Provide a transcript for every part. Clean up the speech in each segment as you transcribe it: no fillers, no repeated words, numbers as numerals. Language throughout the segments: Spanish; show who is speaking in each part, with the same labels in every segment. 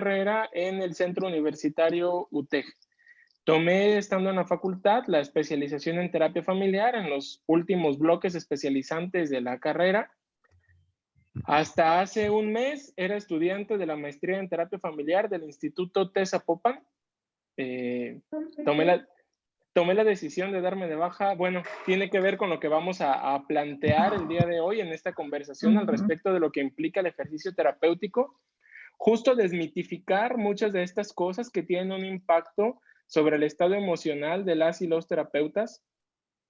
Speaker 1: carrera en el Centro Universitario UTEG. Tomé, estando en la facultad, la especialización en terapia familiar en los últimos bloques especializantes de la carrera. Hasta hace un mes era estudiante de la maestría en terapia familiar del Instituto TES Zapopan. Tomé la decisión de darme de baja. Bueno, tiene que ver con lo que vamos a plantear el día de hoy en esta conversación al respecto de lo que implica el ejercicio terapéutico. Justo desmitificar muchas de estas cosas que tienen un impacto sobre el estado emocional de las y los terapeutas,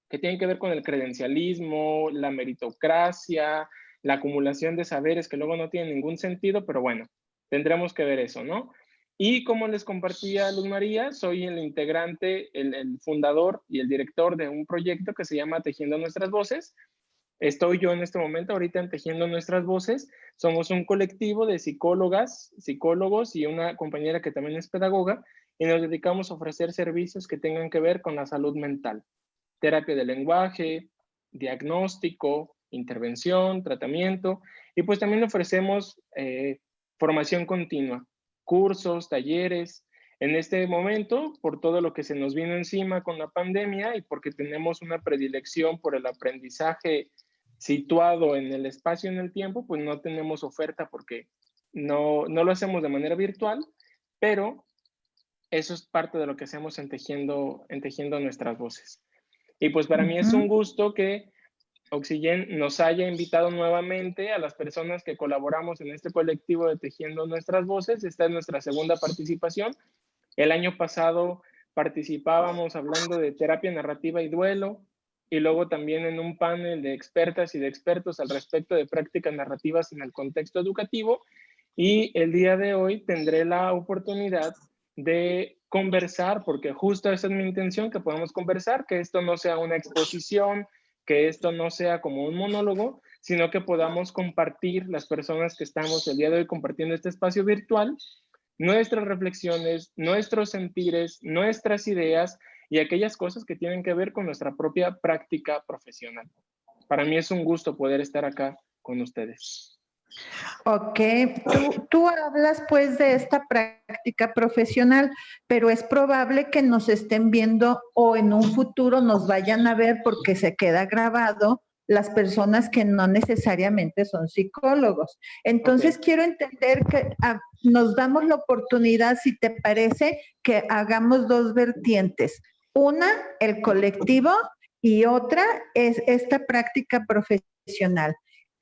Speaker 1: que tienen que ver con el credencialismo, la meritocracia, la acumulación de saberes que luego no tienen ningún sentido, pero bueno, tendremos que ver eso, ¿no? Y como les compartía Luz María, soy el integrante, el fundador y el director de un proyecto que se llama Tejiendo Nuestras Voces. Estoy yo en este momento ahorita en Tejiendo Nuestras Voces. Somos un colectivo de psicólogas, psicólogos y una compañera que también es pedagoga, y nos dedicamos a ofrecer servicios que tengan que ver con la salud mental. Terapia de lenguaje, diagnóstico, intervención, tratamiento, y pues también ofrecemos formación continua, cursos, talleres. En este momento, por todo lo que se nos vino encima con la pandemia y porque tenemos una predilección por el aprendizaje situado en el espacio y en el tiempo, pues no tenemos oferta porque no lo hacemos de manera virtual, pero eso es parte de lo que hacemos en Tejiendo Nuestras Voces. Y pues para mí es un gusto que Oxygen nos haya invitado nuevamente a las personas que colaboramos en este colectivo de Tejiendo Nuestras Voces. Esta es nuestra segunda participación. El año pasado participábamos hablando de terapia narrativa y duelo, y luego también en un panel de expertas y de expertos al respecto de prácticas narrativas en el contexto educativo. Y el día de hoy tendré la oportunidad de conversar, porque justo esa es mi intención, que podamos conversar, que esto no sea una exposición, que esto no sea como un monólogo, sino que podamos compartir, las personas que estamos el día de hoy compartiendo este espacio virtual, nuestras reflexiones, nuestros sentires, nuestras ideas y aquellas cosas que tienen que ver con nuestra propia práctica profesional. Para mí es un gusto poder estar acá con ustedes.
Speaker 2: Ok, tú hablas pues de esta práctica profesional, pero es probable que nos estén viendo o en un futuro nos vayan a ver porque se queda grabado las personas que no necesariamente son psicólogos. Entonces quiero entender que nos damos la oportunidad, si te parece, que hagamos dos vertientes. Una, el colectivo, y otra es esta práctica profesional.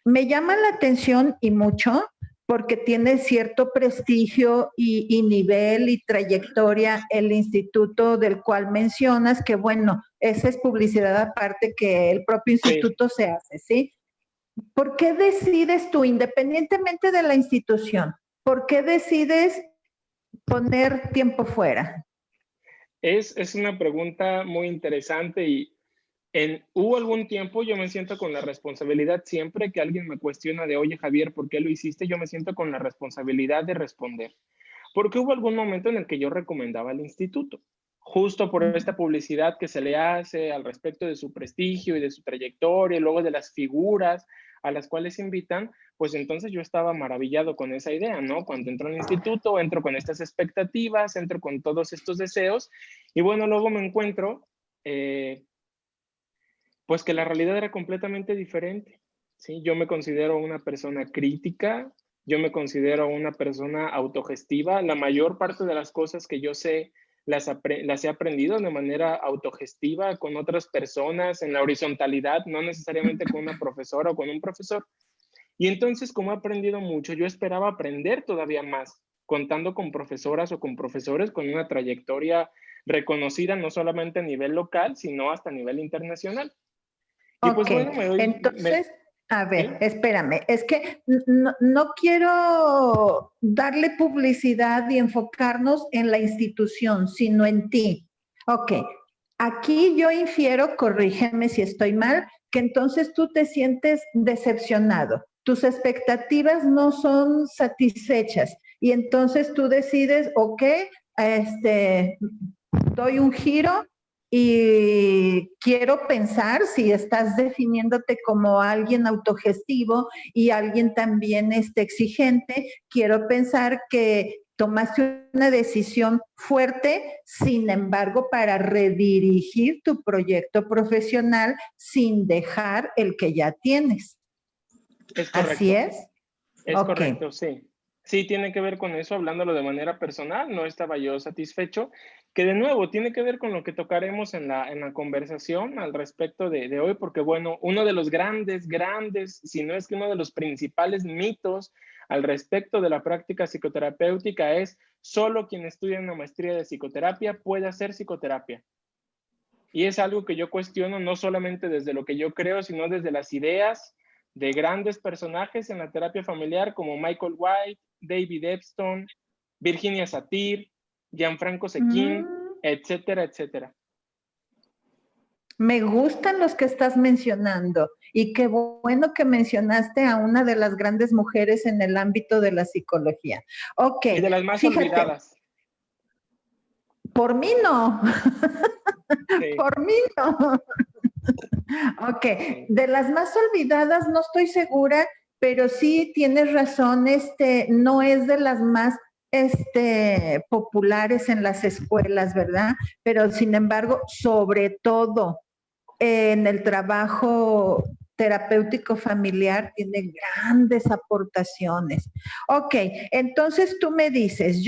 Speaker 2: Me llama la atención y mucho porque tiene cierto prestigio y nivel y trayectoria el instituto del cual mencionas, que bueno, esa es publicidad aparte que el propio instituto se hace, ¿sí? ¿Por qué decides tú, independientemente de la institución, por qué decides poner tiempo fuera?
Speaker 1: Es una pregunta muy interesante y hubo algún tiempo, yo me siento con la responsabilidad siempre que alguien me cuestiona de, oye Javier, ¿por qué lo hiciste? Yo me siento con la responsabilidad de responder. Porque hubo algún momento en el que yo recomendaba al instituto, justo por esta publicidad que se le hace al respecto de su prestigio y de su trayectoria, y luego de las figuras a las cuales invitan, pues entonces yo estaba maravillado con esa idea, ¿no? Cuando entro al instituto, entro con estas expectativas, entro con todos estos deseos, y bueno, luego me encuentro pues que la realidad era completamente diferente, ¿sí? Yo me considero una persona crítica, yo me considero una persona autogestiva. La mayor parte de las cosas que yo sé las he aprendido de manera autogestiva con otras personas, en la horizontalidad, no necesariamente con una profesora o con un profesor. Y entonces, como he aprendido mucho, yo esperaba aprender todavía más, contando con profesoras o con profesores con una trayectoria reconocida no solamente a nivel local, sino hasta a nivel internacional. Y pues bueno,
Speaker 2: entonces, a ver, espérame, es que no quiero darle publicidad y enfocarnos en la institución, sino en ti. Ok, aquí yo infiero, corrígeme si estoy mal, que entonces tú te sientes decepcionado, tus expectativas no son satisfechas y entonces tú decides, ok, doy un giro y quiero pensar, si estás definiéndote como alguien autogestivo y alguien también exigente, quiero pensar que tomaste una decisión fuerte, sin embargo, para redirigir tu proyecto profesional sin dejar el que ya tienes.
Speaker 1: Es
Speaker 2: ¿Así
Speaker 1: correcto.
Speaker 2: es?
Speaker 1: Es
Speaker 2: Ok.
Speaker 1: correcto, sí. Sí, tiene que ver con eso, hablándolo de manera personal, no estaba yo satisfecho, que de nuevo tiene que ver con lo que tocaremos en la conversación al respecto de hoy, porque bueno, uno de los grandes, si no es que uno de los principales mitos al respecto de la práctica psicoterapéutica es solo quien estudia una maestría de psicoterapia puede hacer psicoterapia. Y es algo que yo cuestiono no solamente desde lo que yo creo, sino desde las ideas de grandes personajes en la terapia familiar como Michael White, David Epstein, Virginia Satir, Gianfranco Sequin,
Speaker 2: Mm,
Speaker 1: etcétera, etcétera.
Speaker 2: me gustan los que estás mencionando y qué bueno que mencionaste a una de las grandes mujeres en el ámbito de la psicología. Ok,
Speaker 1: Y de las más
Speaker 2: fíjate,
Speaker 1: olvidadas.
Speaker 2: por mí no,
Speaker 1: Sí,
Speaker 2: por mí no. Ok,
Speaker 1: sí.
Speaker 2: de las más olvidadas no estoy segura, pero sí tienes razón, no es de las más populares en las escuelas, ¿verdad? Pero sin embargo, sobre todo en el trabajo terapéutico familiar tiene grandes aportaciones. Ok, entonces tú me dices,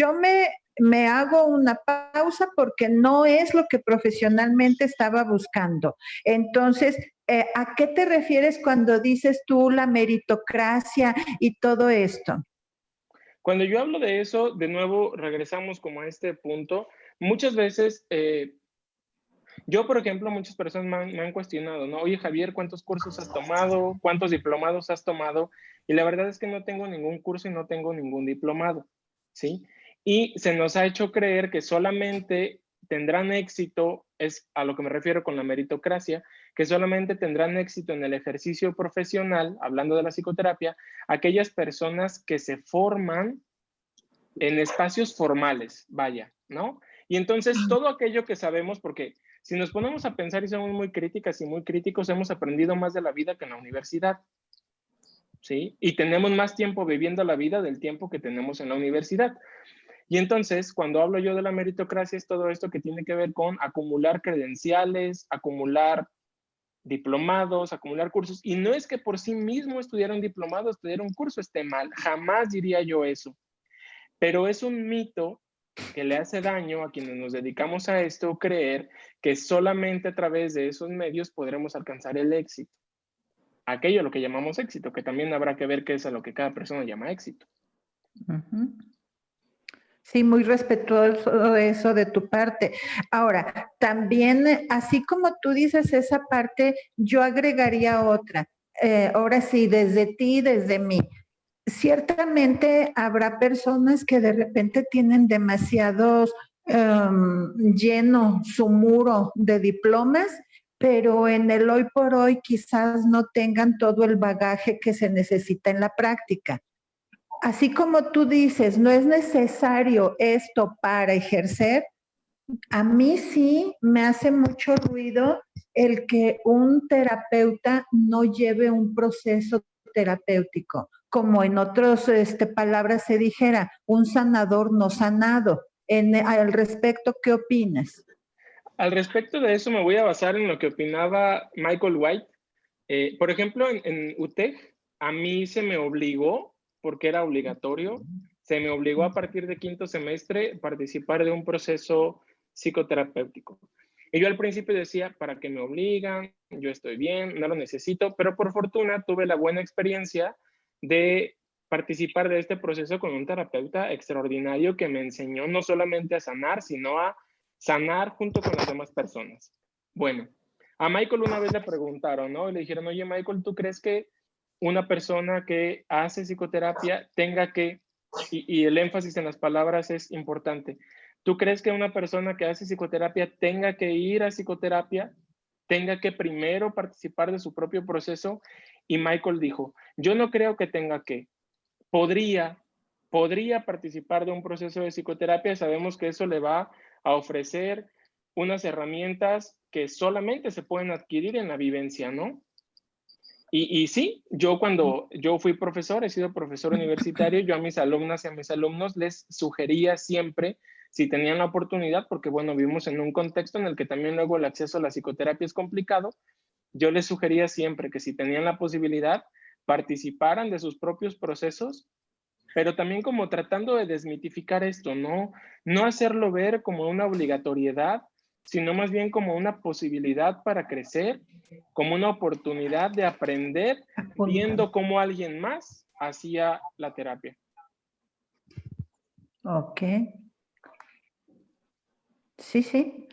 Speaker 2: me hago una pausa porque no es lo que profesionalmente estaba buscando. Entonces, ¿a qué te refieres cuando dices tú la meritocracia y todo esto?
Speaker 1: Cuando yo hablo de eso, de nuevo regresamos como a este punto. Muchas veces yo, por ejemplo, muchas personas me han cuestionado, ¿no? Oye, Javier, ¿cuántos cursos has tomado? ¿Cuántos diplomados has tomado? Y la verdad es que no tengo ningún curso y no tengo ningún diplomado, ¿sí? Y se nos ha hecho creer que solamente tendrán éxito, es a lo que me refiero con la meritocracia, que solamente tendrán éxito en el ejercicio profesional, hablando de la psicoterapia, aquellas personas que se forman en espacios formales, vaya, ¿no? Y entonces todo aquello que sabemos, porque si nos ponemos a pensar y somos muy críticas y muy críticos, hemos aprendido más de la vida que en la universidad, ¿sí? Y tenemos más tiempo viviendo la vida del tiempo que tenemos en la universidad. Y entonces, cuando hablo yo de la meritocracia, es todo esto que tiene que ver con acumular credenciales, acumular diplomados, acumular cursos. Y no es que por sí mismo estudiar un diplomado, estudiar un curso esté mal, jamás diría yo eso. Pero es un mito que le hace daño a quienes nos dedicamos a esto creer que solamente a través de esos medios podremos alcanzar el éxito. Aquello a lo que llamamos éxito, que también habrá que ver qué es a lo que cada persona llama éxito.
Speaker 2: Ujú. Sí, muy respetuoso de eso de tu parte. Ahora, también, así como tú dices esa parte, yo agregaría otra. Ahora sí, desde ti, desde mí. Ciertamente habrá personas que de repente tienen demasiados lleno su muro de diplomas, pero en el hoy por hoy quizás no tengan todo el bagaje que se necesita en la práctica. Así como tú dices, no es necesario esto para ejercer, a mí sí me hace mucho ruido el que un terapeuta no lleve un proceso terapéutico, como en otras palabras se dijera, un sanador no sanado. Al respecto, ¿qué opinas?
Speaker 1: Al respecto de eso me voy a basar en lo que opinaba Michael White. Por ejemplo, en UTEC, a mí se me obligó, porque era obligatorio, se me obligó a partir de quinto semestre participar de un proceso psicoterapéutico. Y yo al principio decía, ¿para qué me obligan? Yo estoy bien, no lo necesito, pero por fortuna tuve la buena experiencia de participar de este proceso con un terapeuta extraordinario que me enseñó no solamente a sanar, sino a sanar junto con las demás personas. Bueno, a Michael una vez le preguntaron, ¿no? Y le dijeron, oye, Michael, ¿tú crees que una persona que hace psicoterapia tenga que, y el énfasis en las palabras es importante, ¿tú crees que una persona que hace psicoterapia tenga que ir a psicoterapia, tenga que primero participar de su propio proceso? Y Michael dijo, yo no creo que tenga que, podría, podría participar de un proceso de psicoterapia, sabemos que eso le va a ofrecer unas herramientas que solamente se pueden adquirir en la vivencia, ¿no? Y sí, yo cuando yo fui profesor, he sido profesor universitario, yo a mis alumnas y a mis alumnos les sugería siempre, si tenían la oportunidad, porque bueno, vivimos en un contexto en el que también luego el acceso a la psicoterapia es complicado, yo les sugería siempre que si tenían la posibilidad, participaran de sus propios procesos, pero también como tratando de desmitificar esto, no hacerlo ver como una obligatoriedad, sino más bien como una posibilidad para crecer, como una oportunidad de aprender viendo cómo alguien más hacía la terapia.
Speaker 2: Ok. Sí, sí.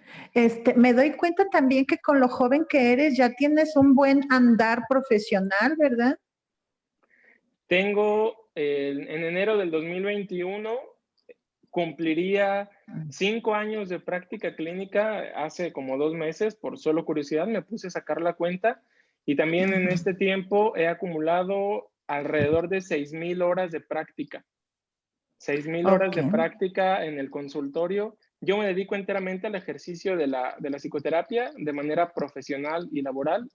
Speaker 2: Me doy cuenta también que con lo joven que eres ya tienes un buen andar profesional, ¿verdad?
Speaker 1: Tengo en enero del 2021 cumpliría 5 años de práctica clínica hace como 2 meses, por solo curiosidad me puse a sacar la cuenta y también en este tiempo he acumulado alrededor de 6,000 horas de práctica. 6,000 horas
Speaker 2: Ok.
Speaker 1: de práctica en el consultorio. Yo me dedico enteramente al ejercicio de la psicoterapia de manera profesional y laboral.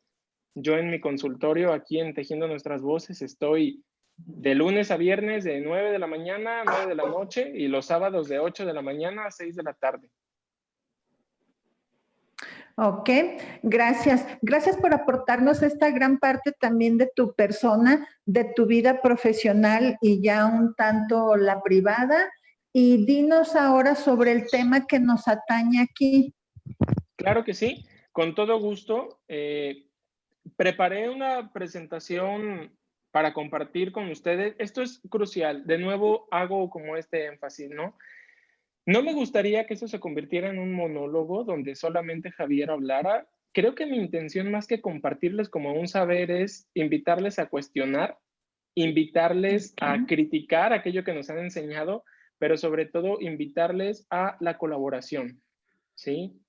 Speaker 1: Yo en mi consultorio aquí en Tejiendo Nuestras Voces estoy de lunes a viernes de 9 de la mañana a 9 de la noche y los sábados de 8 de la mañana a 6 de la tarde.
Speaker 2: Ok, gracias. Gracias por aportarnos esta gran parte también de tu persona, de tu vida profesional y ya un tanto la privada. Y dinos ahora sobre el tema que nos atañe aquí.
Speaker 1: Claro que sí, con todo gusto. Preparé una presentación para compartir con ustedes. Esto es crucial. De nuevo, hago como este énfasis, ¿no? No me gustaría que eso se convirtiera en un monólogo donde solamente Javier hablara. Creo que mi intención más que compartirles como un saber es invitarles a cuestionar, invitarles a
Speaker 2: Ok.
Speaker 1: criticar aquello que nos han enseñado, pero sobre todo invitarles a la colaboración, ¿sí?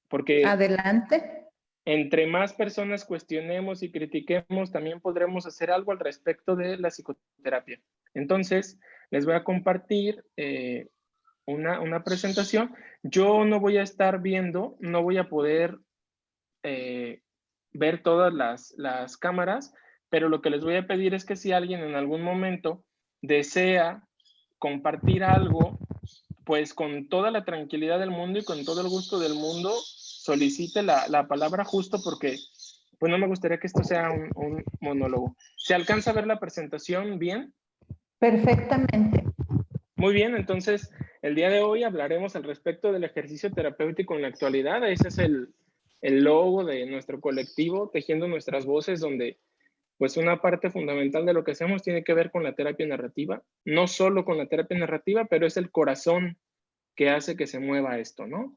Speaker 1: Porque
Speaker 2: Adelante.
Speaker 1: entre más personas cuestionemos y critiquemos, también podremos hacer algo al respecto de la psicoterapia. Entonces, les voy a compartir una presentación. Yo no voy a estar viendo, no voy a poder ver todas las cámaras, pero lo que les voy a pedir es que si alguien en algún momento desea compartir algo, pues con toda la tranquilidad del mundo y con todo el gusto del mundo, solicite la palabra justo porque pues no me gustaría que esto sea un monólogo. ¿Se alcanza a ver la presentación bien?
Speaker 2: Perfectamente.
Speaker 1: Muy bien, entonces el día de hoy hablaremos al respecto del ejercicio terapéutico en la actualidad. Ese es el logo de nuestro colectivo, Tejiendo Nuestras Voces, donde pues una parte fundamental de lo que hacemos tiene que ver con la terapia narrativa. No solo con la terapia narrativa, pero es el corazón que hace que se mueva esto, ¿no?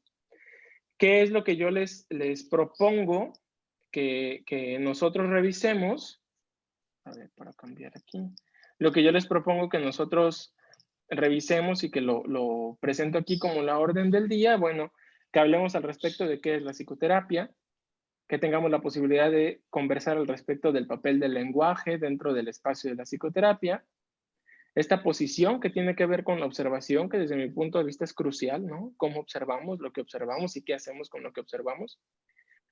Speaker 1: ¿Qué es lo que yo les propongo que nosotros revisemos? A ver, para cambiar aquí. Lo que yo les propongo que nosotros revisemos y que lo presento aquí como la orden del día, bueno, que hablemos al respecto de qué es la psicoterapia, que tengamos la posibilidad de conversar al respecto del papel del lenguaje dentro del espacio de la psicoterapia, esta posición que tiene que ver con la observación, que desde mi punto de vista es crucial, ¿no? Cómo observamos lo que observamos y qué hacemos con lo que observamos.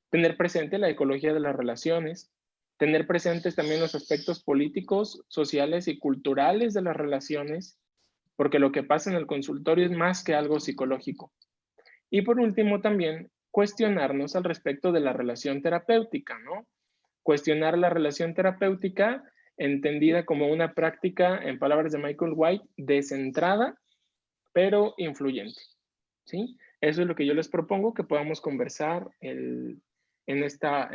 Speaker 1: Tener presente la ecología de las relaciones, tener presentes también los aspectos políticos, sociales y culturales de las relaciones, porque lo que pasa en el consultorio es más que algo psicológico. Y por último, también cuestionarnos al respecto de la relación terapéutica, ¿no? Cuestionar la relación terapéutica entendida como una práctica, en palabras de Michael White, descentrada, pero influyente, ¿sí? Eso es lo que yo les propongo que podamos conversar en esta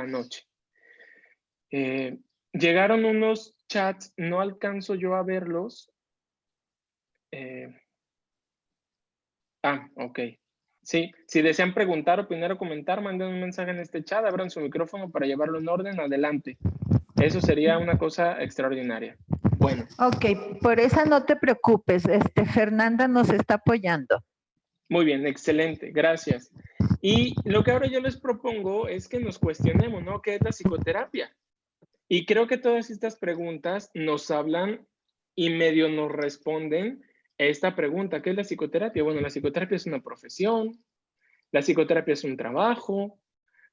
Speaker 1: noche. Llegaron unos chats, no alcanzo yo a verlos. Ok. Sí, si desean preguntar, opinar o comentar, manden un mensaje en este chat, abran su micrófono para llevarlo en orden, adelante. Eso sería una cosa extraordinaria. Bueno.
Speaker 2: Ok, por esa no te preocupes, Fernanda nos está apoyando.
Speaker 1: Muy bien, excelente, gracias. Y lo que ahora yo les propongo es que nos cuestionemos, ¿no? ¿Qué es la psicoterapia? Y creo que todas estas preguntas nos hablan y medio nos responden a esta pregunta, ¿qué es la psicoterapia? Bueno, la psicoterapia es una profesión, la psicoterapia es un trabajo,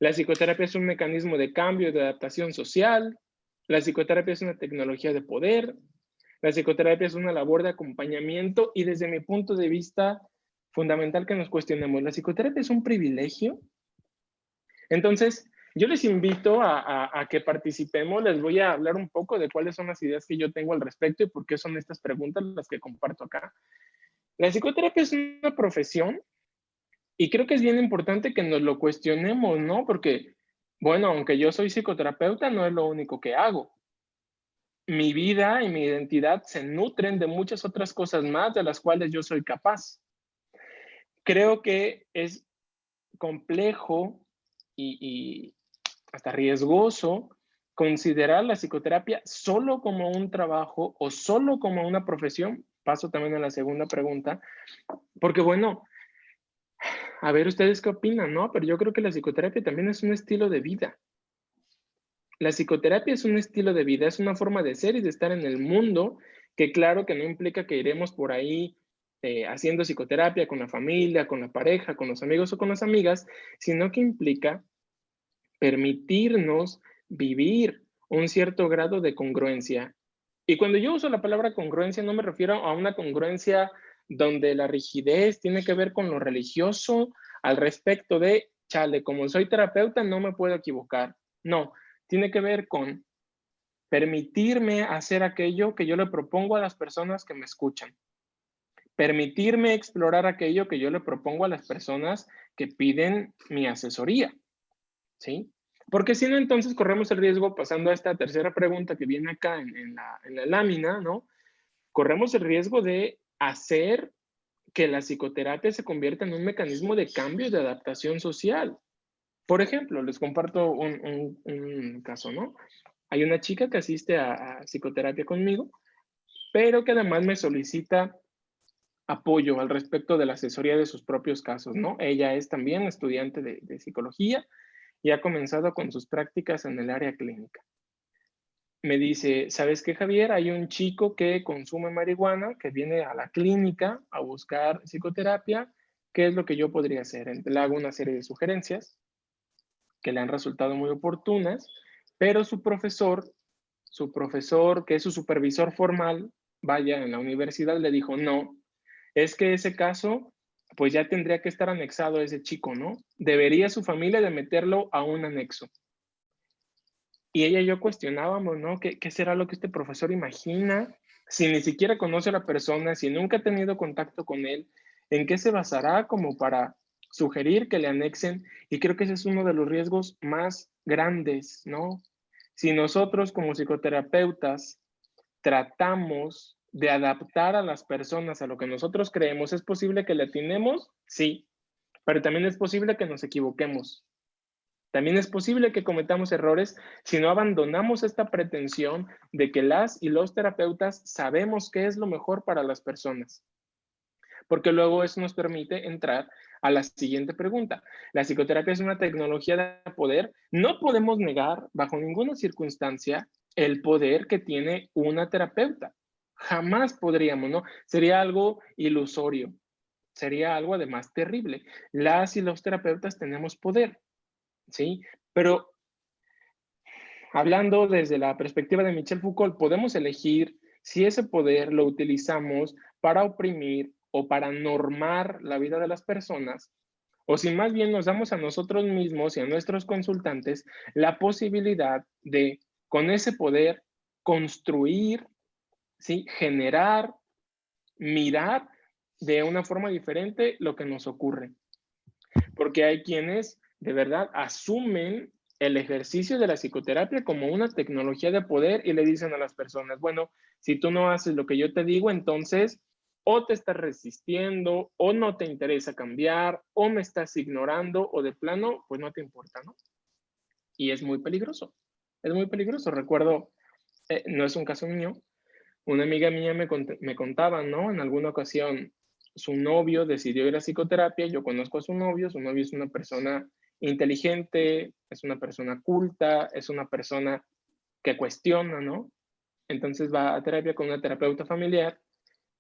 Speaker 1: la psicoterapia es un mecanismo de cambio y de adaptación social, La psicoterapia es una tecnología de poder, la psicoterapia es una labor de acompañamiento y desde mi punto de vista, fundamental que nos cuestionemos, ¿la psicoterapia es un privilegio? Entonces, yo les invito a que participemos, les voy a hablar un poco de cuáles son las ideas que yo tengo al respecto y por qué son estas preguntas las que comparto acá. La psicoterapia es una profesión y creo que es bien importante que nos lo cuestionemos, ¿no? Porque, bueno, aunque yo soy psicoterapeuta, no es lo único que hago. Mi vida y mi identidad se nutren de muchas otras cosas más de las cuales yo soy capaz. Creo que es complejo y hasta riesgoso considerar la psicoterapia solo como un trabajo o solo como una profesión. Paso también a la segunda pregunta, porque bueno, a ver ustedes qué opinan, ¿no? Pero yo creo que la psicoterapia también es un estilo de vida. La psicoterapia es un estilo de vida, es una forma de ser y de estar en el mundo, que claro que no implica que iremos por ahí haciendo psicoterapia con la familia, con la pareja, con los amigos o con las amigas, sino que implica permitirnos vivir un cierto grado de congruencia. Y cuando yo uso la palabra congruencia, no me refiero a una congruencia donde la rigidez tiene que ver con lo religioso al respecto de, chale, como soy terapeuta no me puedo equivocar. No, tiene que ver con permitirme hacer aquello que yo le propongo a las personas que me escuchan. Permitirme explorar aquello que yo le propongo a las personas que piden mi asesoría. ¿Sí? Porque si no, entonces corremos el riesgo, pasando a esta tercera pregunta que viene acá en la lámina, ¿no? Corremos el riesgo de hacer que la psicoterapia se convierta en un mecanismo de cambio y de adaptación social. Por ejemplo, les comparto un caso, ¿no? Hay una chica que asiste a psicoterapia conmigo, pero que además me solicita apoyo al respecto de la asesoría de sus propios casos, ¿no? Ella es también estudiante de psicología y ha comenzado con sus prácticas en el área clínica. Me dice, ¿sabes qué, Javier? Hay un chico que consume marihuana, que viene a la clínica a buscar psicoterapia. ¿Qué es lo que yo podría hacer? Le hago una serie de sugerencias que le han resultado muy oportunas, pero su profesor, que es su supervisor formal, vaya, en la universidad, le dijo, no, es que ese caso, pues ya tendría que estar anexado a ese chico, ¿no? Debería su familia de meterlo a un anexo. Y ella y yo cuestionábamos, ¿no? ¿Qué será lo que este profesor imagina? Si ni siquiera conoce a la persona, si nunca ha tenido contacto con él, ¿en qué se basará como para sugerir que le anexen? Y creo que ese es uno de los riesgos más grandes, ¿no? Si nosotros como psicoterapeutas tratamos de adaptar a las personas a lo que nosotros creemos, ¿es posible que le atinemos? Sí, pero también es posible que nos equivoquemos. También es posible que cometamos errores si no abandonamos esta pretensión de que las y los terapeutas sabemos qué es lo mejor para las personas. Porque luego eso nos permite entrar a la siguiente pregunta. La psicoterapia es una tecnología de poder. No podemos negar bajo ninguna circunstancia el poder que tiene una terapeuta. Jamás podríamos, ¿no? Sería algo ilusorio. Sería algo además terrible. Las y los terapeutas tenemos poder. ¿Sí? Pero hablando desde la perspectiva de Michel Foucault, podemos elegir si ese poder lo utilizamos para oprimir o para normar la vida de las personas, o si más bien nos damos a nosotros mismos y a nuestros consultantes la posibilidad de, con ese poder, construir, ¿sí? Generar, mirar de una forma diferente lo que nos ocurre. Porque hay quienes de verdad asumen el ejercicio de la psicoterapia como una tecnología de poder y le dicen a las personas, bueno, si tú no haces lo que yo te digo, entonces o te estás resistiendo o no te interesa cambiar o me estás ignorando o de plano, pues no te importa, ¿no? Y es muy peligroso, es muy peligroso. Recuerdo, no es un caso mío, una amiga mía me contaba, ¿no? En alguna ocasión su novio decidió ir a psicoterapia, yo conozco a su novio es una persona inteligente, es una persona culta, es una persona que cuestiona, ¿no? Entonces va a terapia con una terapeuta familiar,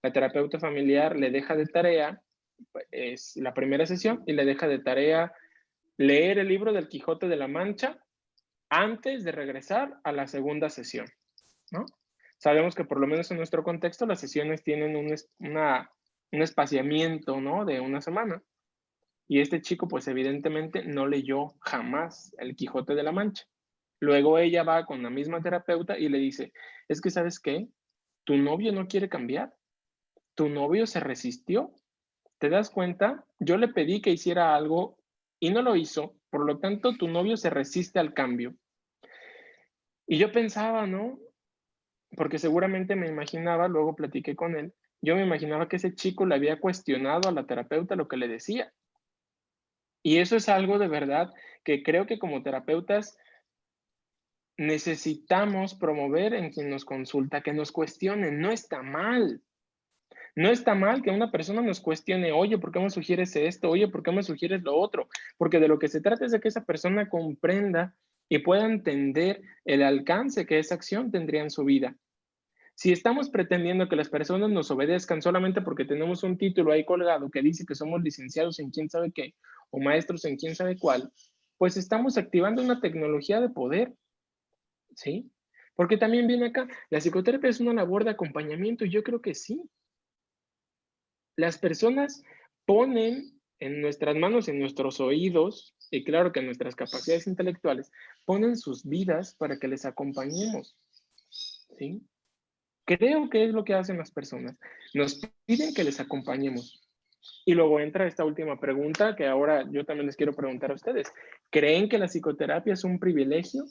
Speaker 1: la terapeuta familiar le deja de tarea, es la primera sesión, y le deja de tarea leer el libro del Quijote de la Mancha antes de regresar a la segunda sesión, ¿no? Sabemos que por lo menos en nuestro contexto las sesiones tienen un espaciamiento, ¿no? De una semana. Y este chico, pues evidentemente no leyó jamás El Quijote de la Mancha. Luego ella va con la misma terapeuta y le dice, es que ¿sabes qué? Tu novio no quiere cambiar, tu novio se resistió. ¿Te das cuenta? Yo le pedí que hiciera algo y no lo hizo, por lo tanto tu novio se resiste al cambio. Y yo pensaba, ¿no? Porque seguramente me imaginaba, luego platiqué con él, yo me imaginaba que ese chico le había cuestionado a la terapeuta lo que le decía. Y eso es algo de verdad que creo que como terapeutas necesitamos promover en quien nos consulta, que nos cuestionen. No está mal. No está mal que una persona nos cuestione, oye, ¿por qué me sugieres esto? Oye, ¿por qué me sugieres lo otro? Porque de lo que se trata es de que esa persona comprenda y pueda entender el alcance que esa acción tendría en su vida. Si estamos pretendiendo que las personas nos obedezcan solamente porque tenemos un título ahí colgado que dice que somos licenciados en quién sabe qué o maestros en quién sabe cuál, pues estamos activando una tecnología de poder, ¿sí? Porque también viene acá, la psicoterapia es una labor de acompañamiento y yo creo que sí. Las personas ponen en nuestras manos, en nuestros oídos, y claro que en nuestras capacidades intelectuales, ponen sus vidas para que les acompañemos, ¿sí? Creo que es lo que hacen las personas. Nos piden que les acompañemos. Y luego entra esta última pregunta que ahora yo también les quiero preguntar a ustedes. ¿Creen que la psicoterapia es un privilegio?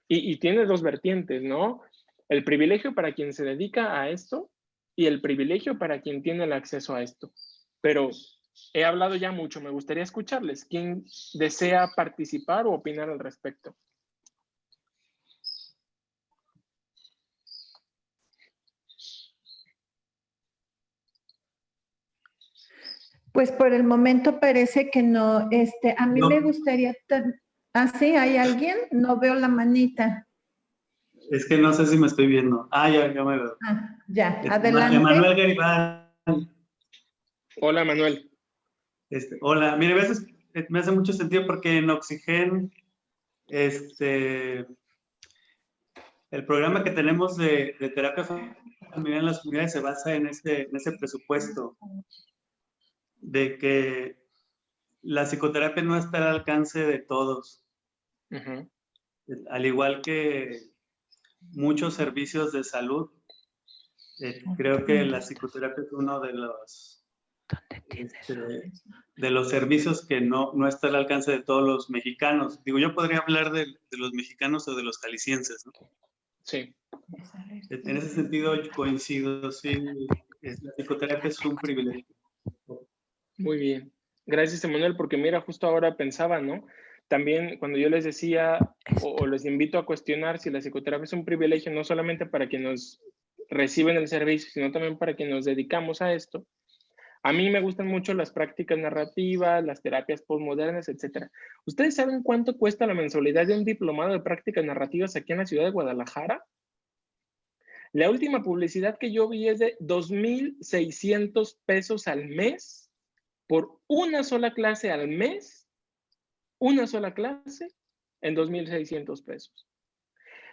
Speaker 1: Y tiene dos vertientes, ¿no? El privilegio para quien se dedica a esto y el privilegio para quien tiene el acceso a esto. Pero he hablado ya mucho, me gustaría escucharles. ¿Quién desea participar o opinar al respecto?
Speaker 2: Pues por el momento parece que no. A mí me
Speaker 3: No,
Speaker 2: gustaría. Ah, sí, ¿hay alguien? No veo la manita.
Speaker 3: es que no sé si me estoy viendo. Ah, ya me veo.
Speaker 2: Ah, ya,
Speaker 3: Emanuel
Speaker 2: adelante.
Speaker 3: Garibán.
Speaker 1: Hola, Manuel.
Speaker 3: Hola, mire, a veces me hace mucho sentido porque en Oxygen, el programa que tenemos de terapia familiar en las comunidades se basa en ese presupuesto de que la psicoterapia no está al alcance de todos.
Speaker 1: Uh-huh.
Speaker 3: Al igual que muchos servicios de salud, creo que la psicoterapia es uno de los servicios que no está al alcance de todos los mexicanos. Digo, yo podría hablar de los mexicanos o de los jaliscienses, ¿no?
Speaker 1: Sí.
Speaker 3: En ese sentido yo coincido, sí, la psicoterapia es un privilegio.
Speaker 1: Muy bien. Gracias, Emanuel, porque mira, justo ahora pensaba, ¿no? También cuando yo les decía o les invito a cuestionar si la psicoterapia es un privilegio no solamente para quienes reciben el servicio, sino también para quienes nos dedicamos a esto. A mí me gustan mucho las prácticas narrativas, las terapias postmodernas, etc. ¿Ustedes saben cuánto cuesta la mensualidad de un diplomado de prácticas narrativas aquí en la ciudad de Guadalajara? La última publicidad que yo vi es de 2,600 pesos al mes por una sola clase al mes, una sola clase en 2,600 pesos.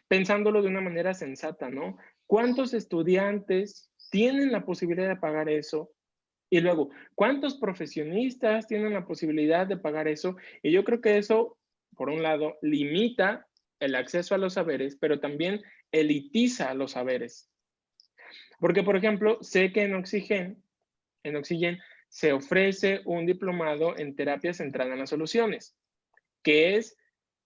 Speaker 1: Pensándolo de una manera sensata, ¿no? ¿Cuántos estudiantes tienen la posibilidad de pagar eso? Y luego, ¿cuántos profesionistas tienen la posibilidad de pagar eso? Y yo creo que eso, por un lado, limita el acceso a los saberes, pero también elitiza los saberes. Porque, por ejemplo, sé que en Oxygen se ofrece un diplomado en terapia centrada en las soluciones, que es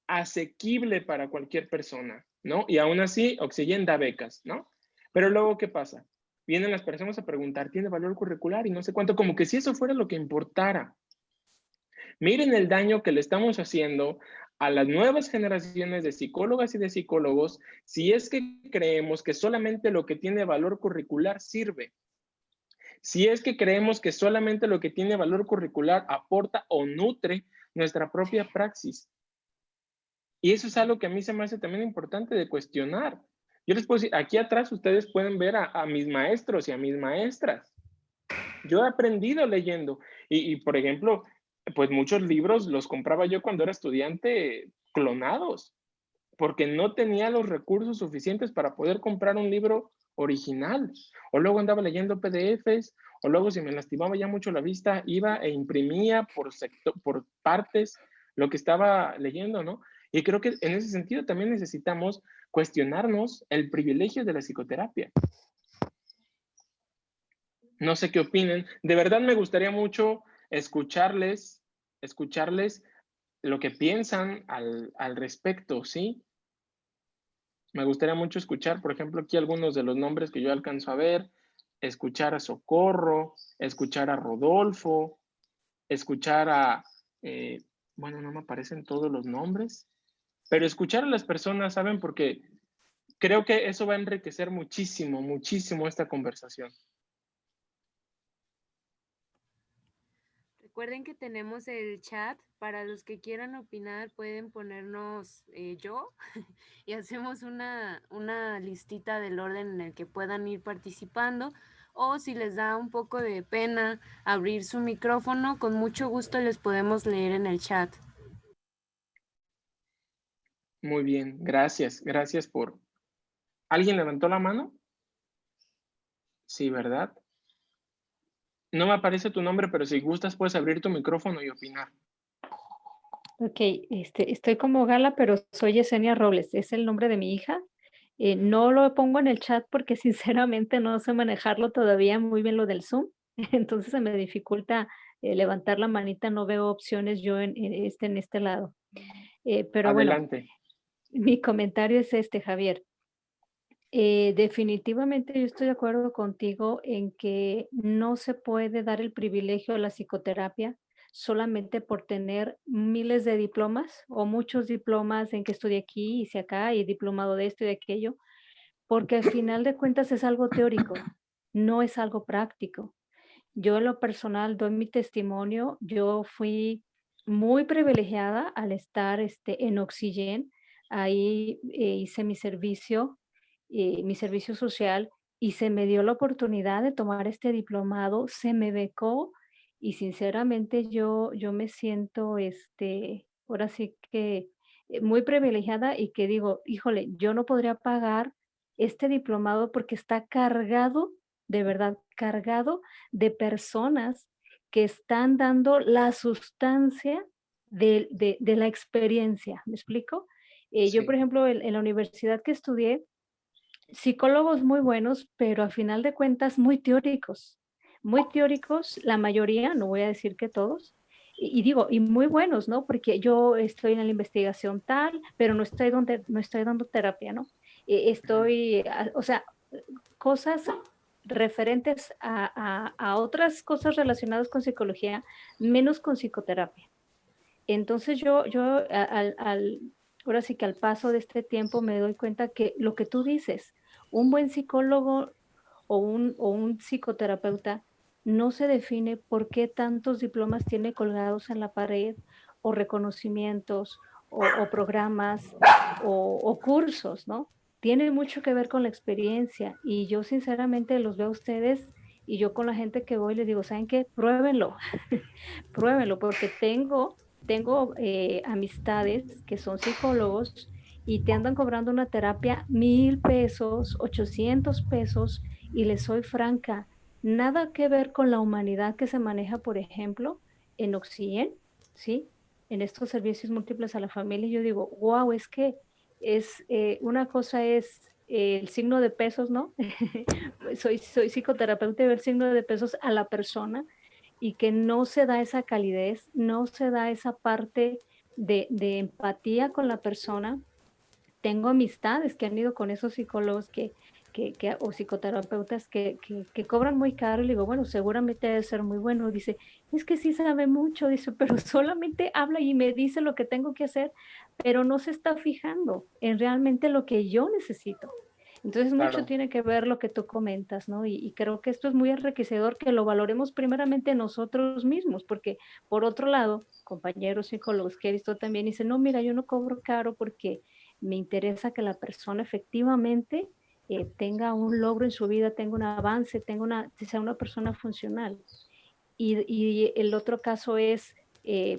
Speaker 1: asequible para cualquier persona, ¿no? Y aún así, Oxygen da becas, ¿no? Pero luego, ¿qué pasa? Vienen las personas a preguntar, ¿tiene valor curricular? Y no sé cuánto, como que si eso fuera lo que importara. Miren el daño que le estamos haciendo a las nuevas generaciones de psicólogas y de psicólogos si es que creemos que solamente lo que tiene valor curricular sirve. Si es que creemos que solamente lo que tiene valor curricular aporta o nutre nuestra propia praxis. Y eso es algo que a mí se me hace también importante de cuestionar. Yo les puedo decir, aquí atrás ustedes pueden ver a mis maestros y a mis maestras. Yo he aprendido leyendo. Por ejemplo, pues muchos libros los compraba yo cuando era estudiante clonados, porque no tenía los recursos suficientes para poder comprar un libro original. O luego andaba leyendo PDFs, o luego si me lastimaba ya mucho la vista, iba e imprimía por partes lo que estaba leyendo, ¿no? Y creo que en ese sentido también necesitamos cuestionarnos el privilegio de la psicoterapia. No sé qué opinen. De verdad me gustaría mucho escucharles lo que piensan al respecto, ¿sí? Me gustaría mucho escuchar, por ejemplo, aquí algunos de los nombres que yo alcanzo a ver, escuchar a Socorro, escuchar a Rodolfo, escuchar a, eh, bueno, no me aparecen todos los nombres, pero escuchar a las personas, ¿saben? Porque creo que eso va a enriquecer muchísimo, muchísimo esta conversación.
Speaker 4: Recuerden que tenemos el chat. Para los que quieran opinar, pueden ponernos yo y hacemos una listita del orden en el que puedan ir participando. O si les da un poco de pena abrir su micrófono, con mucho gusto les podemos leer en el chat.
Speaker 1: Muy bien, gracias, gracias por... ¿Alguien levantó la mano? Sí, ¿verdad? No me aparece tu nombre, pero si gustas puedes abrir tu micrófono y opinar.
Speaker 5: Ok, estoy como Gala, pero soy Yesenia Robles, es el nombre de mi hija. No lo pongo en el chat porque sinceramente no sé manejarlo todavía muy bien lo del Zoom, entonces se me dificulta levantar la manita, no veo opciones yo en este lado. Pero bueno,
Speaker 1: Adelante.
Speaker 5: mi comentario es este, Javier. Definitivamente yo estoy de acuerdo contigo en que no se puede dar el privilegio a la psicoterapia solamente por tener miles de diplomas o muchos diplomas en que estudié aquí, hice acá y diplomado de esto y de aquello, porque al final de cuentas es algo teórico, no es algo práctico. Yo en lo personal doy mi testimonio, yo fui muy privilegiada al estar en Oxygen, ahí hice mi servicio social y se me dio la oportunidad de tomar este diplomado, se me becó y sinceramente yo me siento, ahora sí que muy privilegiada y que digo, híjole, yo no podría pagar este diplomado porque está cargado, de verdad, cargado de personas que están dando la sustancia de la experiencia, ¿me explico? Yo,
Speaker 1: Sí.
Speaker 5: por ejemplo, en la universidad que estudié, psicólogos muy buenos, pero a final de cuentas muy teóricos, la mayoría, no voy a decir que todos, y digo, y muy buenos, ¿no? Porque yo estoy en la investigación tal, pero no estoy dando terapia, ¿no? O sea, cosas referentes a otras cosas relacionadas con psicología, menos con psicoterapia. Entonces ahora sí que al paso de este tiempo me doy cuenta que lo que tú dices, un buen psicólogo o un psicoterapeuta no se define por qué tantos diplomas tiene colgados en la pared o reconocimientos o programas o cursos, ¿no? Tiene mucho que ver con la experiencia y yo sinceramente los veo a ustedes y yo con la gente que voy les digo, ¿saben qué? Pruébenlo, pruébenlo porque tengo amistades que son psicólogos y te andan cobrando una terapia 1,000 pesos, 800 pesos y les soy franca, nada que ver con la humanidad que se maneja, por ejemplo, en Oxien, ¿sí? En estos servicios múltiples a la familia. Yo digo, wow, es que una cosa es el signo de pesos, ¿no? soy psicoterapeuta y veo el signo de pesos a la persona y que no se da esa calidez, no se da esa parte de empatía con la persona. Tengo amistades que han ido con esos psicólogos o psicoterapeutas que cobran muy caro y le digo, bueno, seguramente debe ser muy bueno. Dice, es que sí sabe mucho, dice, pero solamente habla y me dice lo que tengo que hacer, pero no se está fijando en realmente lo que yo necesito. Entonces mucho
Speaker 1: Claro.
Speaker 5: tiene que ver lo que tú comentas, ¿no? Y creo que esto es muy enriquecedor que lo valoremos primeramente nosotros mismos, porque por otro lado, compañeros psicólogos que he visto también dicen, no, mira, yo no cobro caro porque me interesa que la persona efectivamente tenga un logro en su vida, tenga un avance, sea una persona funcional. Y el otro caso es,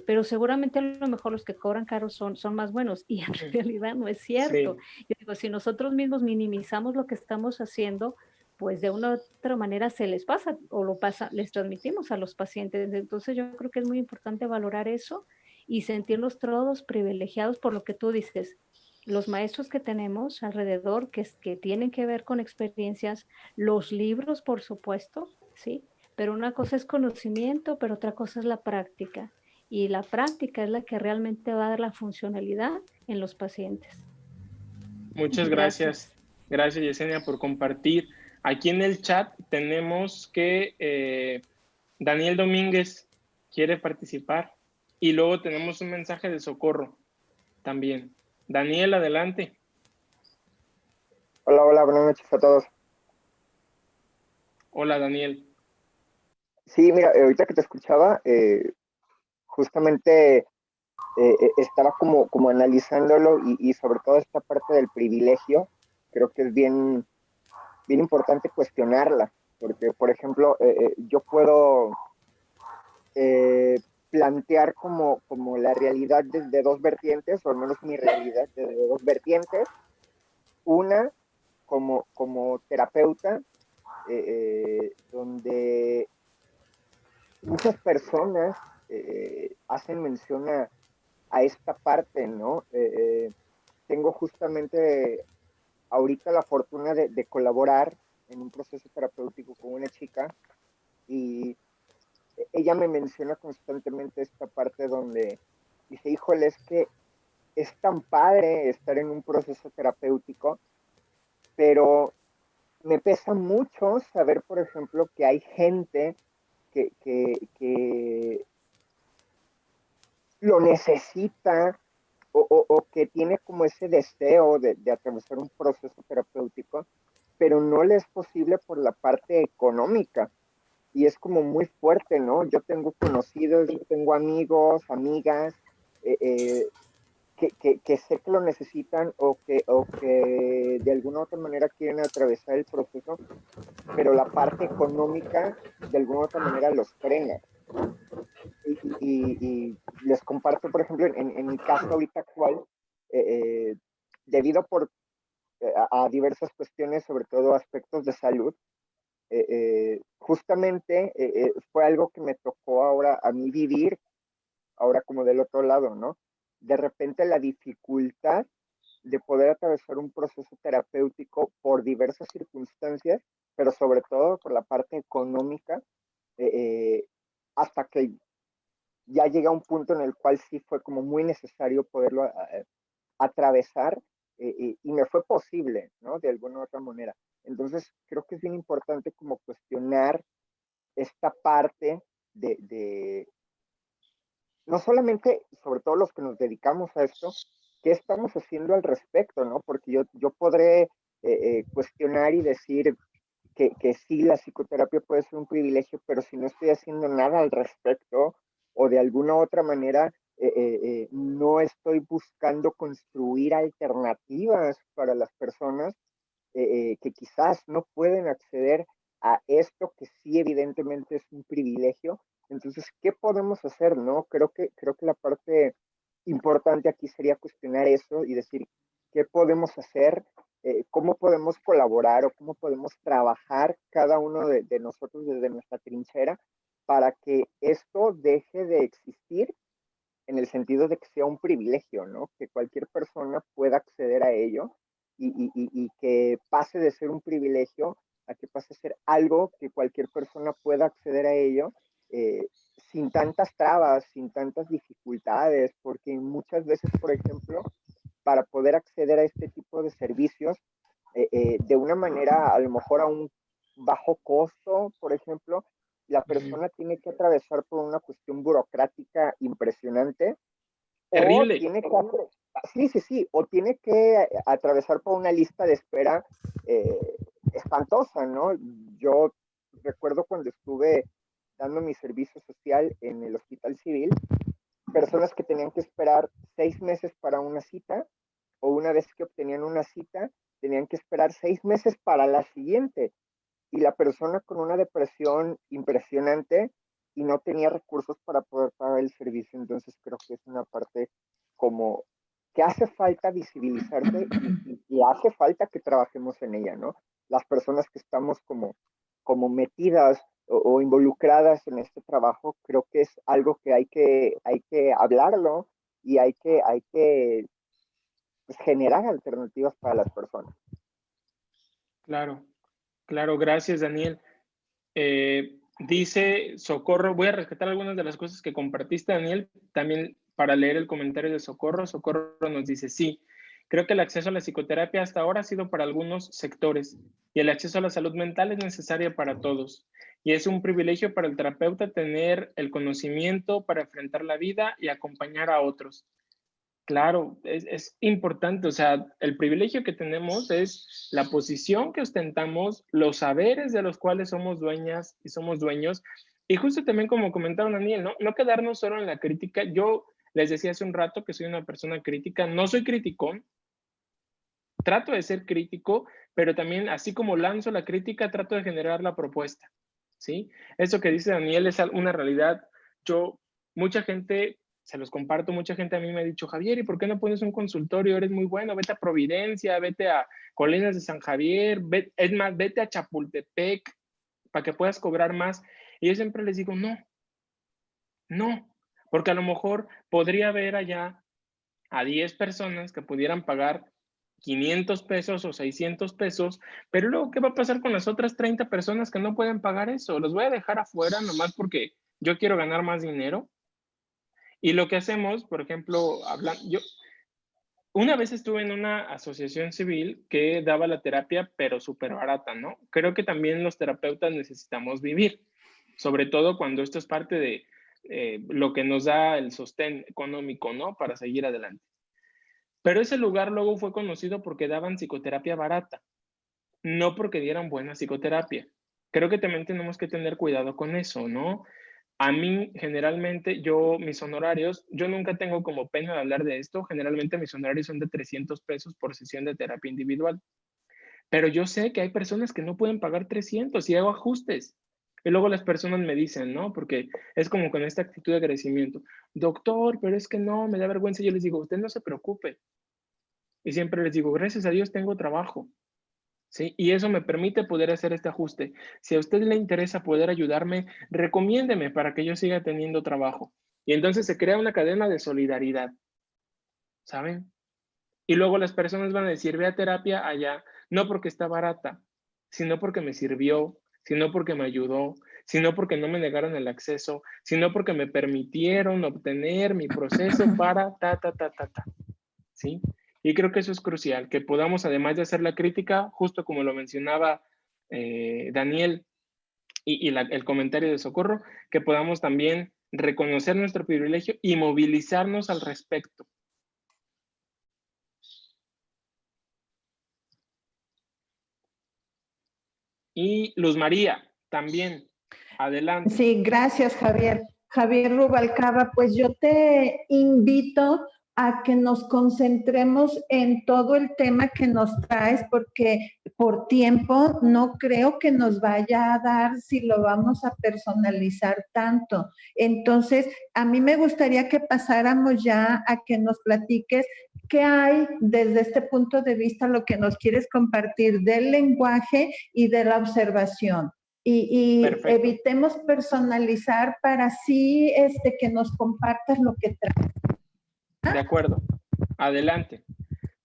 Speaker 5: pero seguramente a lo mejor los que cobran caro son más buenos y en realidad no es cierto.
Speaker 1: Sí,
Speaker 5: Yo digo, si nosotros mismos minimizamos lo que estamos haciendo, pues de una u otra manera se les pasa o lo pasa, les transmitimos a los pacientes. Entonces yo creo que es muy importante valorar eso y sentirnos todos privilegiados por lo que tú dices. Los maestros que tenemos alrededor que tienen que ver con experiencias, los libros, por supuesto, ¿sí? Pero una cosa es conocimiento, pero otra cosa es la práctica. Y la práctica es la que realmente va a dar la funcionalidad en los pacientes.
Speaker 1: muchas gracias.
Speaker 5: Gracias.
Speaker 1: Gracias, Yesenia, por compartir. Aquí en el chat tenemos que Daniel Domínguez quiere participar y luego tenemos un mensaje de Socorro también. Daniel, adelante.
Speaker 6: Hola, hola, buenas noches a todos.
Speaker 1: Hola, Daniel.
Speaker 6: Sí, mira, ahorita que te escuchaba, justamente estaba como analizándolo y sobre todo esta parte del privilegio, creo que es bien importante cuestionarla, porque, por ejemplo, yo puedo eh, plantear como la realidad desde dos vertientes, o al menos mi realidad desde dos vertientes. Una, como terapeuta, donde muchas personas hacen mención a esta parte, ¿no? Tengo justamente ahorita la fortuna de colaborar en un proceso terapéutico con una chica y ella me menciona constantemente esta parte donde dice, híjole, es que es tan padre estar en un proceso terapéutico, pero me pesa mucho saber, por ejemplo, que hay gente que lo necesita o que tiene como ese deseo de atravesar un proceso terapéutico, pero no le es posible por la parte económica. Y es como muy fuerte, ¿no? Yo tengo conocidos, yo tengo amigos, amigas, eh, eh, que sé que lo necesitan o que de alguna u otra manera quieren atravesar el proceso, pero la parte económica de alguna u otra manera los frena. Y les comparto, por ejemplo, en mi caso ahorita actual, eh, eh, debido a diversas cuestiones, sobre todo aspectos de salud, justamente fue algo que me tocó ahora a mí vivir, ahora como del otro lado, ¿no? De repente la dificultad de poder atravesar un proceso terapéutico por diversas circunstancias, pero sobre todo por la parte económica, eh, eh, hasta que ya llega un punto en el cual sí fue como muy necesario poderlo atravesar y me fue posible, ¿no? De alguna u otra manera. Entonces, creo que es bien importante como cuestionar esta parte de no solamente, sobre todo los que nos dedicamos a esto, qué estamos haciendo al respecto, ¿no? Porque yo podré cuestionar y decir que sí, la psicoterapia puede ser un privilegio, pero si no estoy haciendo nada al respecto o de alguna otra manera no estoy buscando construir alternativas para las personas que quizás no pueden acceder a esto que sí evidentemente es un privilegio. Entonces, ¿qué podemos hacer? ¿No? Creo que la parte importante aquí sería cuestionar eso y decir, ¿qué podemos hacer? ¿Cómo podemos colaborar o cómo podemos trabajar cada uno de nosotros desde nuestra trinchera para que esto deje de existir en el sentido de que sea un privilegio, ¿no? Que cualquier persona pueda acceder a ello y que pase de ser un privilegio a que pase a ser algo que cualquier persona pueda acceder a ello sin tantas trabas, sin tantas dificultades, porque muchas veces, por ejemplo, para poder acceder a este tipo de servicios de una manera a lo mejor a un bajo costo, por ejemplo, la persona tiene que atravesar por una cuestión burocrática impresionante o
Speaker 1: Terrible.
Speaker 6: tiene que, sí, sí, sí, o tiene que atravesar por una lista de espera espantosa, ¿no? Yo recuerdo cuando estuve dando mi servicio social en el Hospital Civil, personas que tenían que esperar 6 meses para una cita o una vez que obtenían una cita, tenían que esperar 6 meses para la siguiente y la persona con una depresión impresionante y no tenía recursos para poder pagar el servicio. Entonces creo que es una parte como que hace falta visibilizarse y hace falta que trabajemos en ella, ¿no? Las personas que estamos como metidas o involucradas en este trabajo, creo que es algo que hay que hablarlo y hay que pues, generar alternativas para las personas.
Speaker 1: Claro, claro, gracias, Daniel. Dice Socorro, voy a rescatar algunas de las cosas que compartiste, Daniel, también para leer el comentario de Socorro. Socorro nos dice, sí, creo que el acceso a la psicoterapia hasta ahora ha sido para algunos sectores y el acceso a la salud mental es necesario para todos. Y es un privilegio para el terapeuta tener el conocimiento para enfrentar la vida y acompañar a otros. Claro, es importante, o sea, el privilegio que tenemos es la posición que ostentamos, los saberes de los cuales somos dueñas y somos dueños, y justo también como comentaron Daniel, ¿no? No quedarnos solo en la crítica. Yo les decía hace un rato que soy una persona crítica, no soy criticón, trato de ser crítico, pero también así como lanzo la crítica, trato de generar la propuesta, ¿sí? Eso que dice Daniel es una realidad. Mucha gente, se los comparto, mucha gente a mí me ha dicho, Javier, ¿y por qué no pones un consultorio? Eres muy bueno, vete a Providencia, vete a Colinas de San Javier, es más, vete a Chapultepec para que puedas cobrar más. Y yo siempre les digo, no, porque a lo mejor podría haber allá a 10 personas que pudieran pagar 500 pesos o 600 pesos, pero luego, ¿qué va a pasar con las otras 30 personas que no pueden pagar eso? ¿Los voy a dejar afuera nomás porque yo quiero ganar más dinero? Y lo que hacemos, por ejemplo, yo una vez estuve en una asociación civil que daba la terapia, pero súper barata, ¿no? Creo que también los terapeutas necesitamos vivir, sobre todo cuando esto es parte de lo que nos da el sostén económico, ¿no? Para seguir adelante. Pero ese lugar luego fue conocido porque daban psicoterapia barata, no porque dieran buena psicoterapia. Creo que también tenemos que tener cuidado con eso, ¿no? A mí, generalmente, mis honorarios, yo nunca tengo como pena de hablar de esto, generalmente mis honorarios son de 300 pesos por sesión de terapia individual. Pero yo sé que hay personas que no pueden pagar 300 y hago ajustes. Y luego las personas me dicen, ¿no? Porque es como con esta actitud de agradecimiento. Doctor, pero es que no, me da vergüenza. Yo les digo, usted no se preocupe. Y siempre les digo, gracias a Dios tengo trabajo, ¿sí? Y eso me permite poder hacer este ajuste. Si a usted le interesa poder ayudarme, recomiéndeme para que yo siga teniendo trabajo. Y entonces se crea una cadena de solidaridad, ¿saben? Y luego las personas van a decir, ve a terapia allá, no porque está barata, sino porque me sirvió, sino porque me ayudó, sino porque no me negaron el acceso, sino porque me permitieron obtener mi proceso para ¿sí? Y creo que eso es crucial, que podamos, además de hacer la crítica, justo como lo mencionaba Daniel y el comentario de Socorro, que podamos también reconocer nuestro privilegio y movilizarnos al respecto. Y Luz María, también, adelante.
Speaker 2: Sí, gracias, Javier. Javier Rubalcaba, pues yo te invito a que nos concentremos en todo el tema que nos traes, porque por tiempo no creo que nos vaya a dar si lo vamos a personalizar tanto. Entonces, a mí me gustaría que pasáramos ya a que nos platiques qué hay desde este punto de vista, lo que nos quieres compartir del lenguaje y de la observación. Y evitemos personalizar para así que nos compartas lo que traes.
Speaker 1: De acuerdo. Adelante.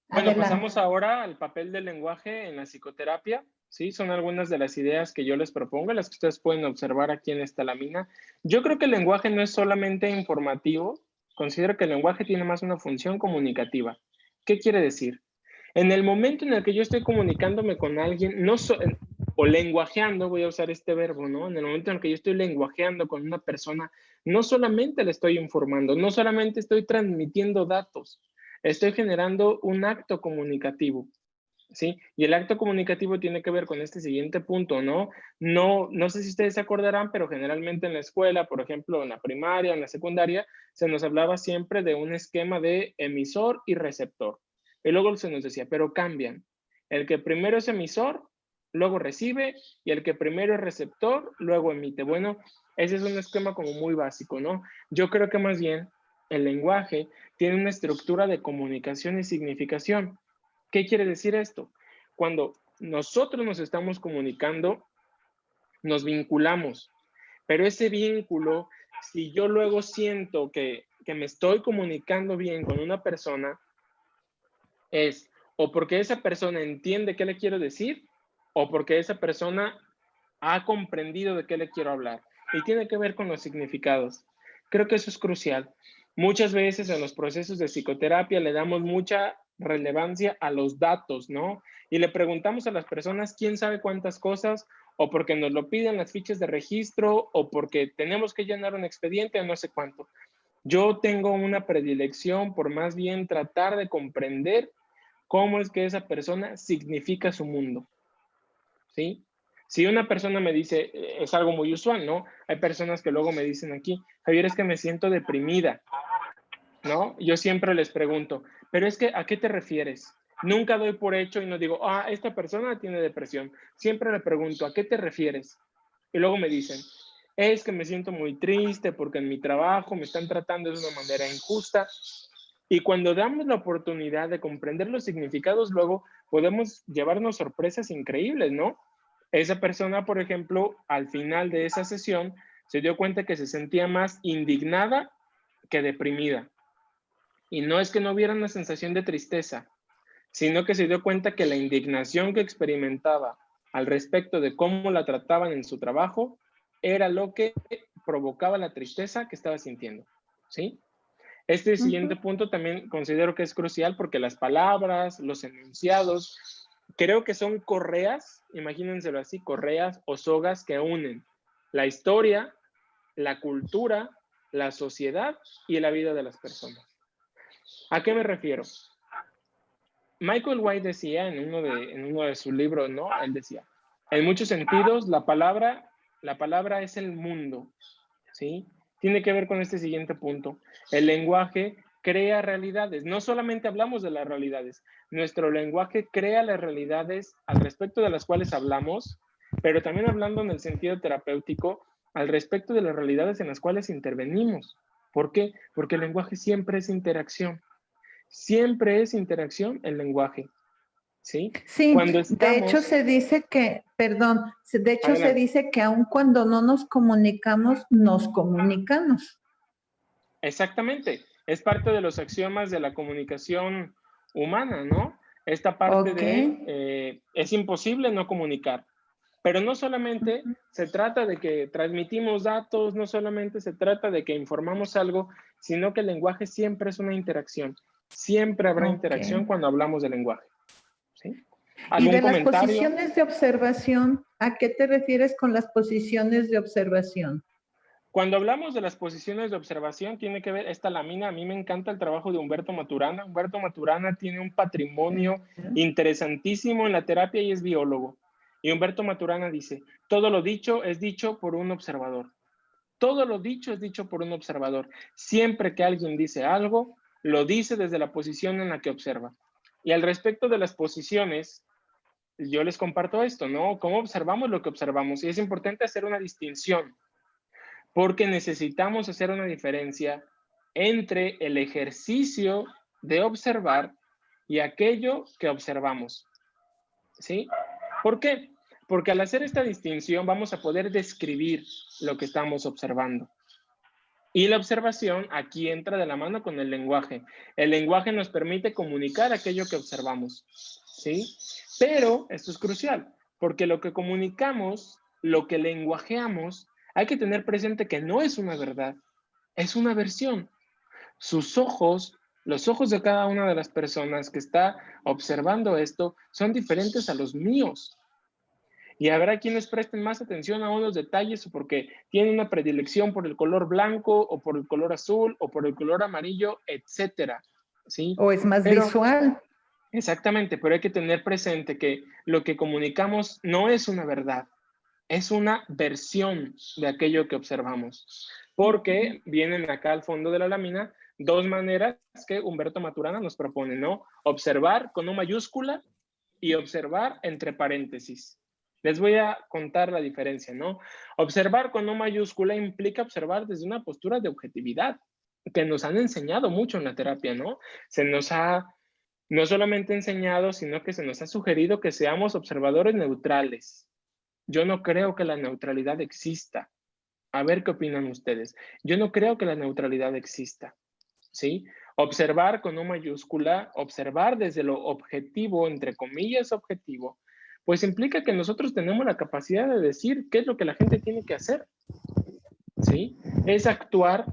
Speaker 1: Bueno,
Speaker 2: Adelante.
Speaker 1: pasamos ahora al papel del lenguaje en la psicoterapia. Sí, son algunas de las ideas que yo les propongo, las que ustedes pueden observar aquí en esta lámina. Yo creo que el lenguaje no es solamente informativo, considero que el lenguaje tiene más una función comunicativa. ¿Qué quiere decir? En el momento en el que yo estoy comunicándome con alguien, o lenguajeando, voy a usar este verbo, ¿no? En el momento en el que yo estoy lenguajeando con una persona, no solamente le estoy informando, no solamente estoy transmitiendo datos, estoy generando un acto comunicativo, ¿sí? Y el acto comunicativo tiene que ver con este siguiente punto, ¿no? No sé si ustedes se acordarán, pero generalmente en la escuela, por ejemplo, en la primaria, en la secundaria, se nos hablaba siempre de un esquema de emisor y receptor. Y luego se nos decía, pero cambian. El que primero es emisor luego recibe, y el que primero es receptor, luego emite. Bueno, ese es un esquema como muy básico, ¿no? Yo creo que más bien el lenguaje tiene una estructura de comunicación y significación. ¿Qué quiere decir esto? Cuando nosotros nos estamos comunicando, nos vinculamos, pero ese vínculo, si yo luego siento que me estoy comunicando bien con una persona, es o porque esa persona entiende qué le quiero decir, o porque esa persona ha comprendido de qué le quiero hablar. Y tiene que ver con los significados. Creo que eso es crucial. Muchas veces en los procesos de psicoterapia le damos mucha relevancia a los datos, ¿no? Y le preguntamos a las personas quién sabe cuántas cosas, o porque nos lo piden las fichas de registro, o porque tenemos que llenar un expediente o no sé cuánto. Yo tengo una predilección por más bien tratar de comprender cómo es que esa persona significa su mundo, ¿sí? Si una persona me dice, es algo muy usual, ¿no? Hay personas que luego me dicen aquí, Javier, es que me siento deprimida, ¿no? Yo siempre les pregunto, pero es que, ¿a qué te refieres? Nunca doy por hecho y no digo, esta persona tiene depresión. Siempre le pregunto, ¿a qué te refieres? Y luego me dicen, es que me siento muy triste porque en mi trabajo me están tratando de una manera injusta. Y cuando damos la oportunidad de comprender los significados, luego podemos llevarnos sorpresas increíbles, ¿no? Esa persona, por ejemplo, al final de esa sesión, se dio cuenta que se sentía más indignada que deprimida. Y no es que no hubiera una sensación de tristeza, sino que se dio cuenta que la indignación que experimentaba al respecto de cómo la trataban en su trabajo era lo que provocaba la tristeza que estaba sintiendo, ¿sí? Este siguiente punto también considero que es crucial porque las palabras, los enunciados, creo que son correas, imagínenselo así, correas o sogas que unen la historia, la cultura, la sociedad y la vida de las personas. ¿A qué me refiero? Michael White decía en uno de sus libros, ¿no? Él decía, en muchos sentidos, la palabra es el mundo, ¿sí? Tiene que ver con este siguiente punto. El lenguaje crea realidades. No solamente hablamos de las realidades, nuestro lenguaje crea las realidades al respecto de las cuales hablamos, pero también hablando en el sentido terapéutico, al respecto de las realidades en las cuales intervenimos. ¿Por qué? Porque el lenguaje siempre es interacción. Siempre es interacción el lenguaje, ¿sí?
Speaker 2: Sí,
Speaker 1: Cuando
Speaker 2: de hecho
Speaker 1: estamos...
Speaker 2: se dice que, perdón, de hecho se
Speaker 1: Adelante.
Speaker 2: dice que aun cuando no nos comunicamos, nos comunicamos.
Speaker 1: Exactamente. Es parte de los axiomas de la comunicación humana, ¿no? Esta parte
Speaker 2: Ok.
Speaker 1: de es imposible no comunicar. Pero no solamente se trata de que transmitimos datos, no solamente se trata de que informamos algo, sino que el lenguaje siempre es una interacción. Siempre habrá
Speaker 2: Ok.
Speaker 1: interacción cuando hablamos de lenguaje, ¿sí?
Speaker 2: Y
Speaker 1: ¿Algún
Speaker 2: de las
Speaker 1: comentario?
Speaker 2: posiciones de observación, ¿a qué te refieres con las posiciones de observación?
Speaker 1: Cuando hablamos de las posiciones de observación, tiene que ver esta lámina. A mí me encanta el trabajo de Humberto Maturana. Humberto Maturana tiene un patrimonio interesantísimo en la terapia y es biólogo. Y Humberto Maturana dice, todo lo dicho es dicho por un observador. Todo lo dicho es dicho por un observador. Siempre que alguien dice algo, lo dice desde la posición en la que observa. Y al respecto de las posiciones, yo les comparto esto, ¿no? ¿Cómo observamos lo que observamos? Y es importante hacer una distinción porque necesitamos hacer una diferencia entre el ejercicio de observar y aquello que observamos, ¿sí? ¿Por qué? Porque al hacer esta distinción vamos a poder describir lo que estamos observando. Y la observación aquí entra de la mano con el lenguaje. El lenguaje nos permite comunicar aquello que observamos, ¿sí? Pero esto es crucial, porque lo que comunicamos, lo que lenguajeamos, hay que tener presente que no es una verdad, es una versión. Sus ojos, los ojos de cada una de las personas que está observando esto, son diferentes a los míos. Y habrá quienes presten más atención a unos detalles porque tienen una predilección por el color blanco o por el color azul o por el color amarillo, etcétera, ¿sí?
Speaker 2: ¿O es más
Speaker 1: Pero
Speaker 2: visual?
Speaker 1: exactamente, pero hay que tener presente que lo que comunicamos no es una verdad, es una versión de aquello que observamos. Porque vienen acá al fondo de la lámina dos maneras que Humberto Maturana nos propone, ¿no? Observar con una mayúscula y observar entre paréntesis. Les voy a contar la diferencia, ¿no? Observar con O mayúscula implica observar desde una postura de objetividad, que nos han enseñado mucho en la terapia, ¿no? Se nos ha no solamente enseñado, sino que se nos ha sugerido que seamos observadores neutrales. Yo no creo que la neutralidad exista. A ver qué opinan ustedes. Yo no creo que la neutralidad exista, ¿sí? Observar con O mayúscula, observar desde lo objetivo, entre comillas objetivo, pues implica que nosotros tenemos la capacidad de decir qué es lo que la gente tiene que hacer, ¿sí? Es actuar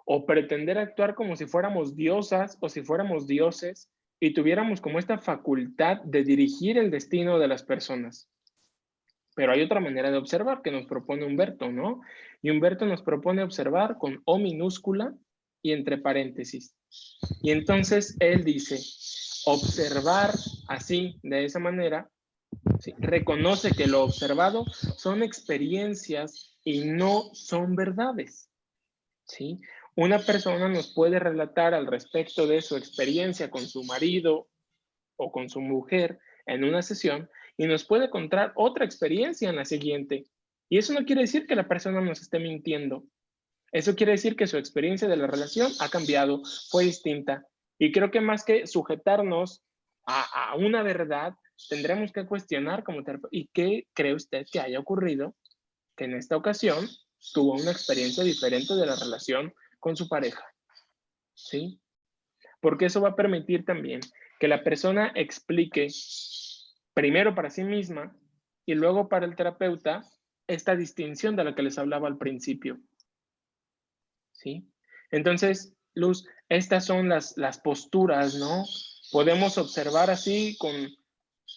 Speaker 1: o pretender actuar como si fuéramos diosas o si fuéramos dioses y tuviéramos como esta facultad de dirigir el destino de las personas. Pero hay otra manera de observar que nos propone Humberto, ¿no? Y Humberto nos propone observar con O minúscula y entre paréntesis. Y entonces él dice, observar así, de esa manera, ¿sí? Reconoce que lo observado son experiencias y no son verdades, ¿sí? Una persona nos puede relatar al respecto de su experiencia con su marido o con su mujer en una sesión y nos puede contar otra experiencia en la siguiente. Y eso no quiere decir que la persona nos esté mintiendo. Eso quiere decir que su experiencia de la relación ha cambiado, fue distinta. Y creo que más que sujetarnos a una verdad, tendremos que cuestionar como terapeuta, ¿y qué cree usted que haya ocurrido que en esta ocasión tuvo una experiencia diferente de la relación con su pareja? ¿Sí? Porque eso va a permitir también que la persona explique primero para sí misma y luego para el terapeuta esta distinción de la que les hablaba al principio. ¿Sí? Entonces, Luz, estas son las posturas, ¿no? Podemos observar así con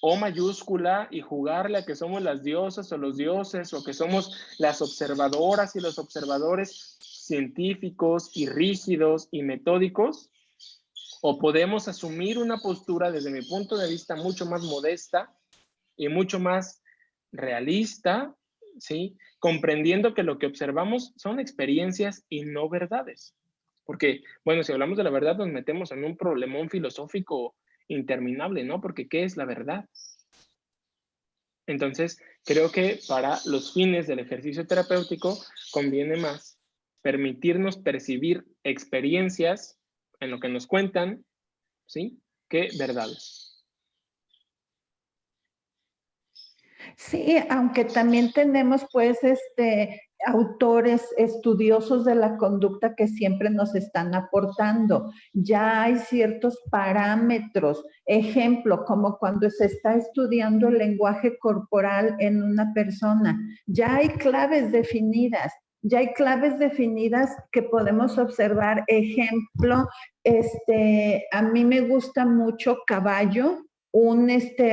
Speaker 1: O mayúscula y jugarle a que somos las diosas o los dioses o que somos las observadoras y los observadores científicos y rígidos y metódicos, o podemos asumir una postura desde mi punto de vista mucho más modesta y mucho más realista, ¿sí? Comprendiendo que lo que observamos son experiencias y no verdades. Porque, bueno, si hablamos de la verdad nos metemos en un problemón filosófico interminable, ¿no? Porque ¿qué es la verdad? Entonces, creo que para los fines del ejercicio terapéutico conviene más permitirnos percibir experiencias en lo que nos cuentan, ¿sí? Que verdades.
Speaker 2: Sí, aunque también tenemos pues autores estudiosos de la conducta que siempre nos están aportando. Ya hay ciertos parámetros, ejemplo, como cuando se está estudiando el lenguaje corporal en una persona, ya hay claves definidas. Ya hay claves definidas que podemos observar. Ejemplo, a mí me gusta mucho Caballo, un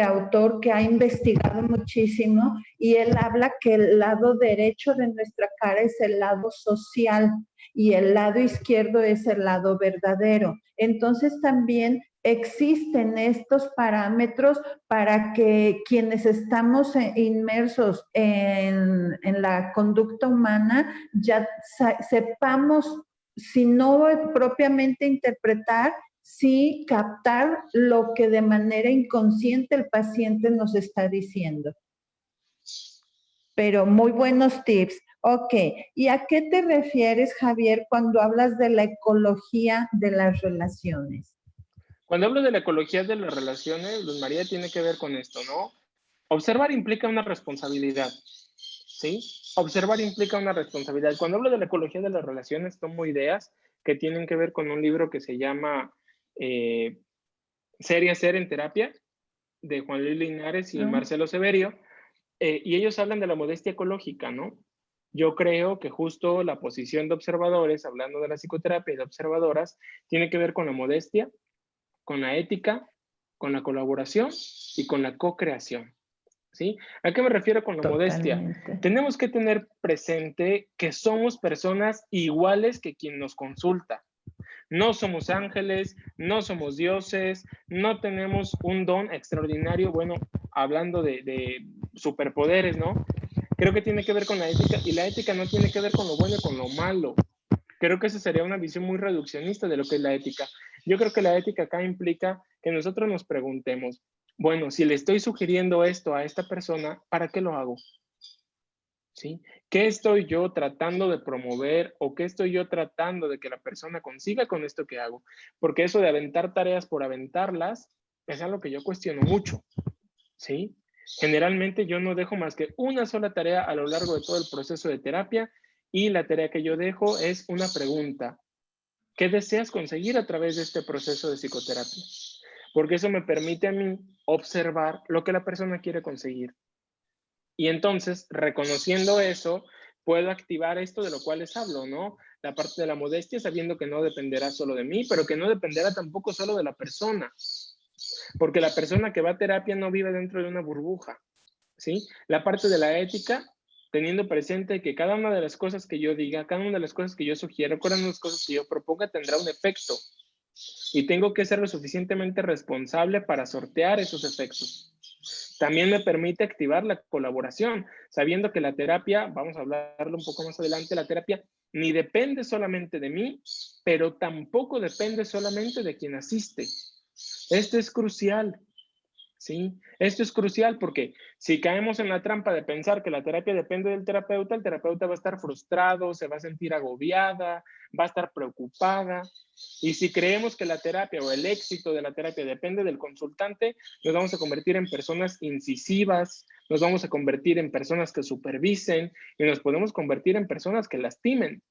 Speaker 2: autor que ha investigado muchísimo y él habla que el lado derecho de nuestra cara es el lado social y el lado izquierdo es el lado verdadero. Entonces también existen estos parámetros para que quienes estamos inmersos en la conducta humana ya sepamos, si no propiamente interpretar, sí captar lo que de manera inconsciente el paciente nos está diciendo. Pero muy buenos tips. Ok, ¿y a qué te refieres, Javier, cuando hablas de la ecología de las relaciones?
Speaker 1: Cuando hablo de la ecología de las relaciones, Luz María, tiene que ver con esto, ¿no? Observar implica una responsabilidad, ¿sí? Observar implica una responsabilidad. Cuando hablo de la ecología de las relaciones, tomo ideas que tienen que ver con un libro que se llama Ser y Hacer en Terapia, de Juan Luis Linares y Marcelo Severio, y ellos hablan de la modestia ecológica, ¿no? Yo creo que justo la posición de observadores, hablando de la psicoterapia y de observadoras, tiene que ver con la modestia, con la ética, con la colaboración y con la co-creación, ¿sí? ¿A qué me refiero con la modestia? Tenemos que tener presente que somos personas iguales que quien nos consulta. No somos ángeles, no somos dioses, no tenemos un don extraordinario, bueno, hablando de superpoderes, ¿no? Creo que tiene que ver con la ética y la ética no tiene que ver con lo bueno y con lo malo. Creo que esa sería una visión muy reduccionista de lo que es la ética. Yo creo que la ética acá implica que nosotros nos preguntemos, Bueno, si le estoy sugiriendo esto a esta persona, ¿para qué lo hago? ¿Sí? ¿Qué estoy yo tratando de promover o qué estoy yo tratando de que la persona consiga con esto que hago? Porque eso de aventar tareas por aventarlas es algo que yo cuestiono mucho, ¿sí? Generalmente yo no dejo más que una sola tarea a lo largo de todo el proceso de terapia y la tarea que yo dejo es una pregunta. ¿Qué deseas conseguir a través de este proceso de psicoterapia? Porque eso me permite a mí observar lo que la persona quiere conseguir. Y entonces, reconociendo eso, puedo activar esto de lo cual les hablo, ¿no? La parte de la modestia, sabiendo que no dependerá solo de mí, pero que no dependerá tampoco solo de la persona, porque la persona que va a terapia no vive dentro de una burbuja, ¿sí? La parte de la ética, teniendo presente que cada una de las cosas que yo diga, cada una de las cosas que yo sugiero, cada una de las cosas que yo proponga tendrá un efecto y tengo que ser lo suficientemente responsable para sortear esos efectos. También me permite activar la colaboración, sabiendo que la terapia, vamos a hablarlo un poco más adelante, la terapia ni depende solamente de mí, pero tampoco depende solamente de quien asiste. Esto es crucial, ¿sí? Esto es crucial porque si caemos en la trampa de pensar que la terapia depende del terapeuta, el terapeuta va a estar frustrado, se va a sentir agobiada, va a estar preocupada. Y si creemos que la terapia o el éxito de la terapia depende del consultante, nos vamos a convertir en personas incisivas, nos vamos a convertir en personas que supervisen y nos podemos convertir en personas que lastimen.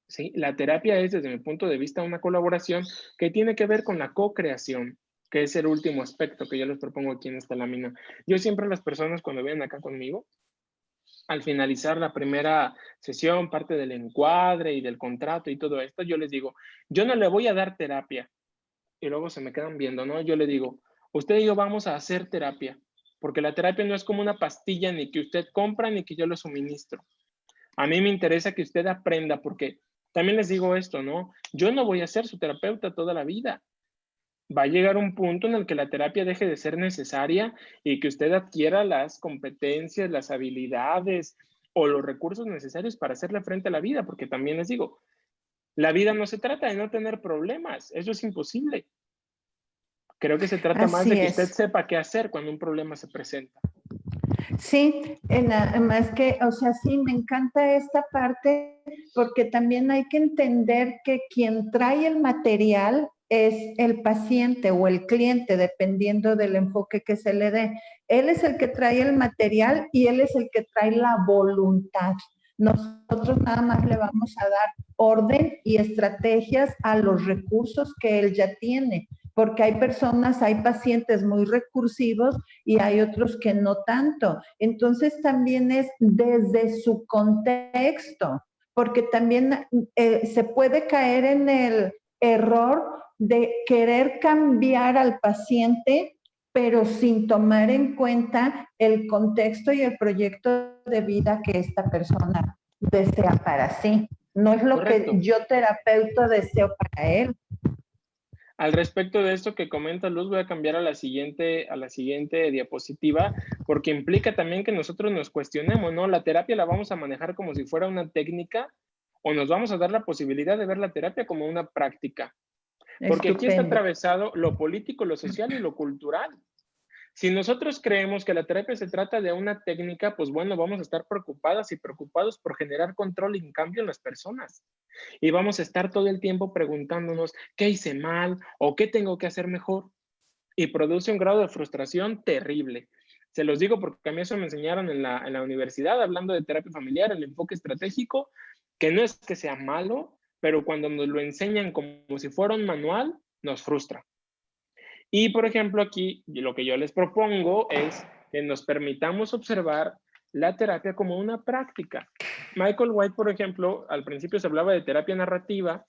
Speaker 1: ¿Sí? La terapia es, desde mi punto de vista, una colaboración que tiene que ver con la co-creación, que es el último aspecto que yo les propongo aquí en esta lámina. Yo siempre a las personas cuando vienen acá conmigo, al finalizar la primera sesión, parte del encuadre y del contrato y todo esto, yo les digo, yo no le voy a dar terapia. Y luego se me quedan viendo, ¿no? Yo le digo, usted y yo vamos a hacer terapia, porque la terapia no es como una pastilla ni que usted compra ni que yo le suministro. A mí me interesa que usted aprenda, porque también les digo esto, ¿no? Yo no voy a ser su terapeuta toda la vida. Va a llegar un punto en el que la terapia deje de ser necesaria y que usted adquiera las competencias, las habilidades o los recursos necesarios para hacerle frente a la vida, porque también les digo, la vida no se trata de no tener problemas, eso es imposible. Creo que se trata más de
Speaker 2: Así
Speaker 1: que usted
Speaker 2: es.
Speaker 1: sepa qué hacer cuando un problema se presenta.
Speaker 2: Sí, más que, o sea, sí, me encanta esta parte porque también hay que entender que quien trae el material es el paciente o el cliente, dependiendo del enfoque que se le dé. Él es el que trae el material y él es el que trae la voluntad. Nosotros nada más le vamos a dar orden y estrategias a los recursos que él ya tiene, porque hay personas, hay pacientes muy recursivos y hay otros que no tanto. Entonces también es desde su contexto, porque también se puede caer en el error de querer cambiar al paciente, pero sin tomar en cuenta el contexto y el proyecto de vida que esta persona desea para sí. No es lo que
Speaker 1: Correcto.
Speaker 2: yo terapeuta deseo para él.
Speaker 1: Al respecto de esto que comenta Luz, voy a cambiar a la siguiente diapositiva, porque implica también que nosotros nos cuestionemos, ¿no? La terapia la vamos a manejar como si fuera una técnica o nos vamos a dar la posibilidad de ver la terapia como una práctica. Porque aquí está
Speaker 2: Estupendo.
Speaker 1: atravesado lo político, lo social y lo cultural. Si nosotros creemos que la terapia se trata de una técnica, pues bueno, vamos a estar preocupadas y preocupados por generar control y cambio en las personas. Y vamos a estar todo el tiempo preguntándonos qué hice mal o qué tengo que hacer mejor. Y produce un grado de frustración terrible. Se los digo porque a mí eso me enseñaron en la universidad, hablando de terapia familiar, el enfoque estratégico, que no es que sea malo, pero cuando nos lo enseñan como si fuera un manual, nos frustra. Y, por ejemplo, aquí lo que yo les propongo es que nos permitamos observar la terapia como una práctica. Michael White, por ejemplo, al principio se hablaba de terapia narrativa,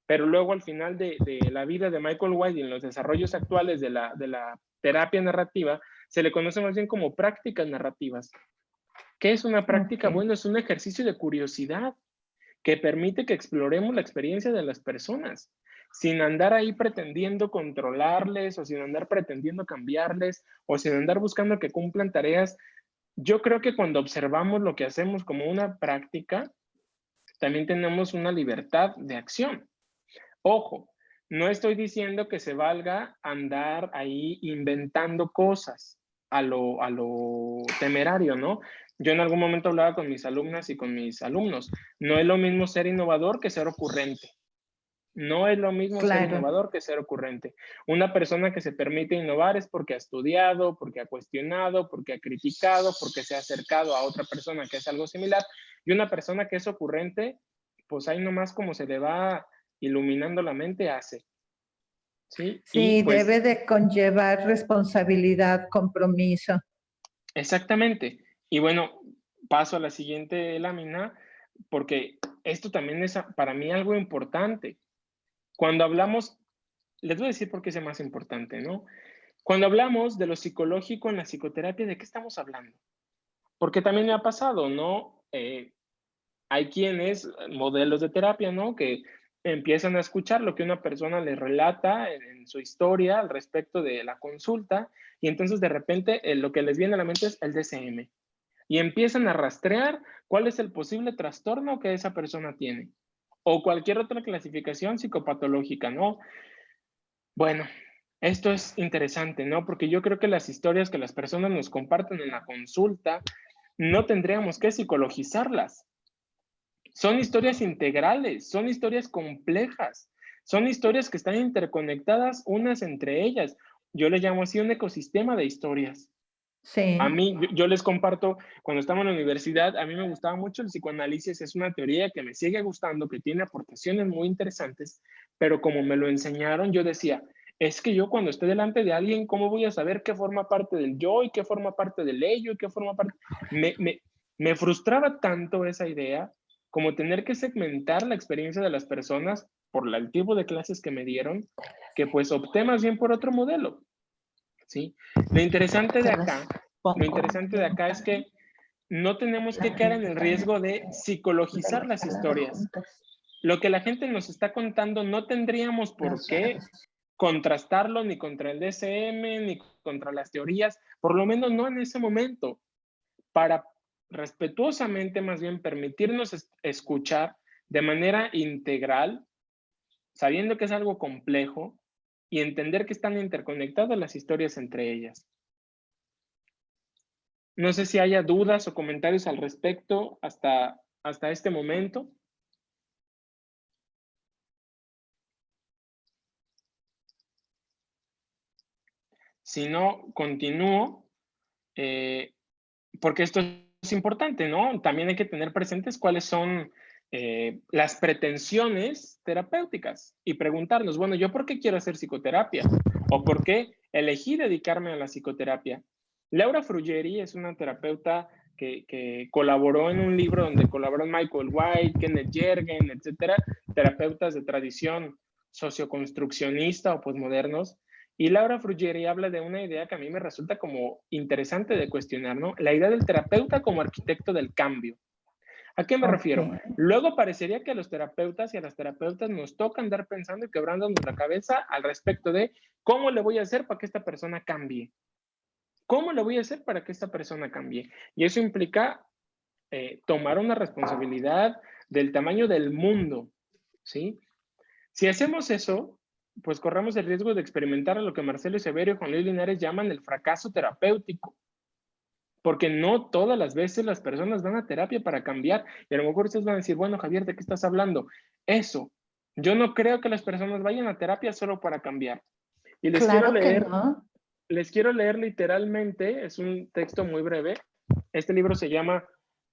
Speaker 1: pero luego al final de la vida de Michael White y en los desarrollos actuales de la terapia narrativa, se le conoce más bien como prácticas narrativas. ¿Qué es una práctica?
Speaker 2: Okay.
Speaker 1: Bueno, es un ejercicio de curiosidad que permite que exploremos la experiencia de las personas, sin andar ahí pretendiendo controlarles o sin andar pretendiendo cambiarles o sin andar buscando que cumplan tareas. Yo creo que cuando observamos lo que hacemos como una práctica, también tenemos una libertad de acción. Ojo, No estoy diciendo que se valga andar ahí inventando cosas a lo temerario, ¿no? Yo en algún momento hablaba con mis alumnas y con mis alumnos. No es lo mismo ser innovador que ser ocurrente. No es lo mismo ser
Speaker 2: Claro.
Speaker 1: innovador que ser ocurrente. Una persona que se permite innovar es porque ha estudiado, porque ha cuestionado, porque ha criticado, porque se ha acercado a otra persona que es algo similar. Y una persona que es ocurrente, pues ahí nomás como se le va iluminando la mente, hace. ¿Sí? Y
Speaker 2: Sí,
Speaker 1: pues
Speaker 2: debe de conllevar responsabilidad, compromiso.
Speaker 1: exactamente. Y bueno, paso a la siguiente lámina, porque esto también es para mí algo importante. Cuando hablamos, les voy a decir por qué es más importante, ¿no? Cuando hablamos de lo psicológico en la psicoterapia, ¿de qué estamos hablando? Porque también me ha pasado, ¿no? Hay quienes, modelos de terapia, ¿no? Que empiezan a escuchar lo que una persona les relata en su historia al respecto de la consulta y entonces de repente lo que les viene a la mente es el DSM y empiezan a rastrear cuál es el posible trastorno que esa persona tiene o cualquier otra clasificación psicopatológica, ¿no? Bueno, esto es interesante, ¿no? Porque yo creo que las historias que las personas nos comparten en la consulta no tendríamos que psicologizarlas. Son historias integrales, son historias complejas, son historias que están interconectadas unas entre ellas. Yo le llamo así un ecosistema de historias. A
Speaker 2: Sí,
Speaker 1: mí, yo les comparto, cuando estaba en la universidad, a mí me gustaba mucho el psicoanálisis, es una teoría que me sigue gustando, que tiene aportaciones muy interesantes, pero como me lo enseñaron, yo decía, es que yo cuando esté delante de alguien, ¿cómo voy a saber qué forma parte del yo y qué forma parte del ello y qué forma parte? Me frustraba tanto esa idea como tener que segmentar la experiencia de las personas por el tipo de clases que me dieron, que pues opté más bien por otro modelo, ¿sí? Lo interesante de acá lo interesante de acá es que no tenemos que caer en el riesgo de psicologizar las historias. Lo que la gente nos está contando no tendríamos por qué contrastarlo ni contra el DSM, ni contra las teorías, por lo menos no en ese momento, para respetuosamente más bien permitirnos escuchar de manera integral, sabiendo que es algo complejo y entender que están interconectadas las historias entre ellas. No sé si haya dudas o comentarios al respecto hasta este momento. Si no, continúo, porque esto es importante, ¿no? También hay que tener presentes cuáles son las pretensiones terapéuticas y preguntarnos, bueno, ¿yo por qué quiero hacer psicoterapia? ¿O por qué elegí dedicarme a la psicoterapia? Laura Fruggeri es una terapeuta que colaboró en un libro donde colaboró Michael White, Kenneth Jergen, etcétera, terapeutas de tradición socioconstruccionista o posmodernos. Y Laura Fruggeri habla de una idea que a mí me resulta como interesante de cuestionar, ¿no? La idea del terapeuta como arquitecto del cambio. ¿A qué me refiero? Luego parecería que a los terapeutas y a las terapeutas nos toca andar pensando y quebrándonos la cabeza al respecto de cómo le voy a hacer para que esta persona cambie. ¿Cómo le voy a hacer para que esta persona cambie? Y eso implica tomar una responsabilidad del tamaño del mundo, ¿sí? Si hacemos eso, pues corremos el riesgo de experimentar lo que Marcelo Severo y Juan Luis Linares llaman el fracaso terapéutico. Porque no todas las veces las personas van a terapia para cambiar. Y a lo mejor ustedes van a decir, bueno, Javier, ¿de qué estás hablando? Eso. Yo no creo que las personas vayan a terapia solo para cambiar. Y
Speaker 2: claro que no.
Speaker 1: les quiero leer literalmente, es un texto muy breve. Este libro se llama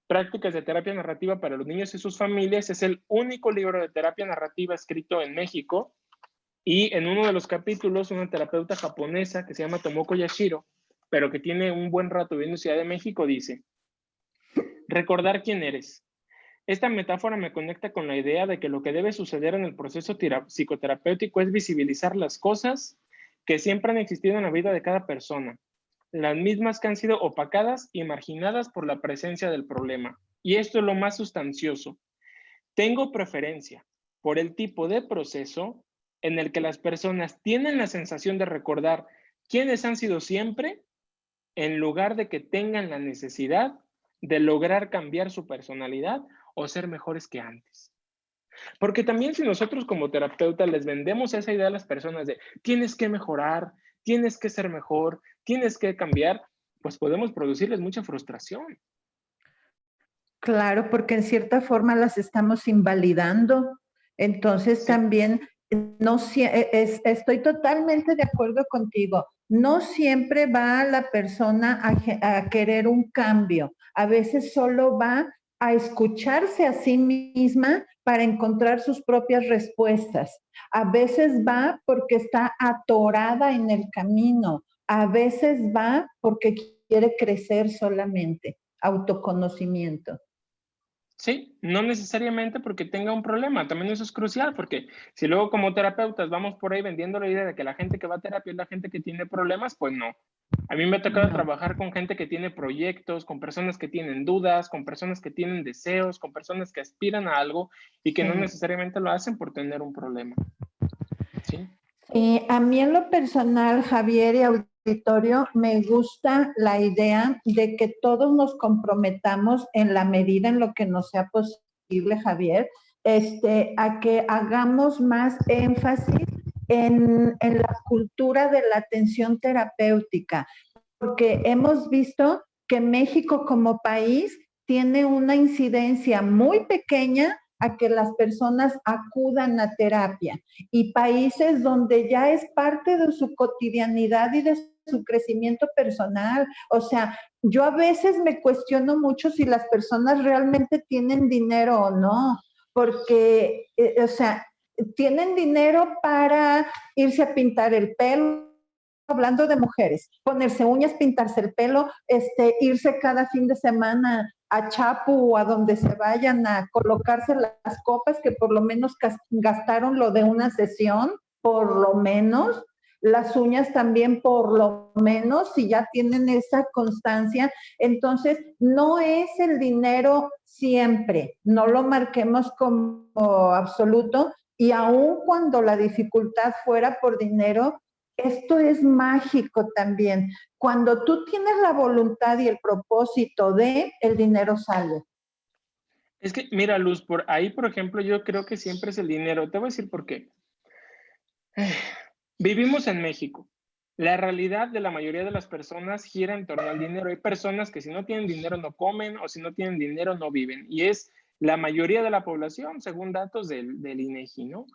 Speaker 1: Prácticas de terapia narrativa para los niños y sus familias. Es el único libro de terapia narrativa escrito en México. Y en uno de los capítulos, una terapeuta japonesa que se llama Tomoko Yashiro, pero que tiene un buen rato viviendo en Ciudad de México, dice, recordar quién eres. Esta metáfora me conecta con la idea de que lo que debe suceder en el proceso psicoterapéutico es visibilizar las cosas que siempre han existido en la vida de cada persona, las mismas que han sido opacadas y marginadas por la presencia del problema. Y esto es lo más sustancioso. Tengo preferencia por el tipo de proceso en el que las personas tienen la sensación de recordar quiénes han sido siempre, en lugar de que tengan la necesidad de lograr cambiar su personalidad o ser mejores que antes. Porque también si nosotros como terapeutas les vendemos esa idea a las personas de tienes que mejorar, tienes que ser mejor, tienes que cambiar, pues podemos producirles mucha frustración.
Speaker 2: Claro, porque en cierta forma las estamos invalidando. Entonces
Speaker 1: Sí,
Speaker 2: también estoy totalmente de acuerdo contigo. No siempre va la persona a querer un cambio. A veces solo va a escucharse a sí misma para encontrar sus propias respuestas. A veces va porque está atorada en el camino. A veces va porque quiere crecer solamente. Autoconocimiento.
Speaker 1: sí, no necesariamente porque tenga un problema, también eso es crucial, porque si luego como terapeutas vamos por ahí vendiendo la idea de que la gente que va a terapia es la gente que tiene problemas, pues no. A mí me ha tocado
Speaker 2: No.
Speaker 1: trabajar con gente que tiene proyectos, con personas que tienen dudas, con personas que tienen deseos, con personas que aspiran a algo y que no
Speaker 2: Sí.
Speaker 1: necesariamente lo hacen por tener un problema. ¿Sí?
Speaker 2: A mí en lo personal, Javier y auditorio, me gusta la idea de que todos nos comprometamos en la medida en lo que nos sea posible, Javier, a que hagamos más énfasis en la cultura de la atención terapéutica, porque hemos visto que México como país tiene una incidencia muy pequeña a que las personas acudan a terapia, y países donde ya es parte de su cotidianidad y de su crecimiento personal. O sea, yo a veces me cuestiono mucho si las personas realmente tienen dinero o no, porque, o sea, tienen dinero para irse a pintar el pelo, hablando de mujeres, ponerse uñas, pintarse el pelo, irse cada fin de semana a Chapu o a donde se vayan a colocarse las copas que por lo menos gastaron lo de una sesión, por lo menos, las uñas también por lo menos, si ya tienen esa constancia. Entonces, no es el dinero siempre, no lo marquemos como absoluto, y aun cuando la dificultad fuera por dinero, esto es mágico también. Cuando tú tienes la voluntad y el propósito de, el dinero sale.
Speaker 1: Es que, mira, Luz, por ahí, por ejemplo, yo creo que siempre es el dinero. Te voy a decir por qué. Vivimos en México. La realidad de la mayoría de las personas gira en torno al dinero. Hay personas que si no tienen dinero no comen o si no tienen dinero no viven. Y es la mayoría de la población, según datos del INEGI, ¿no?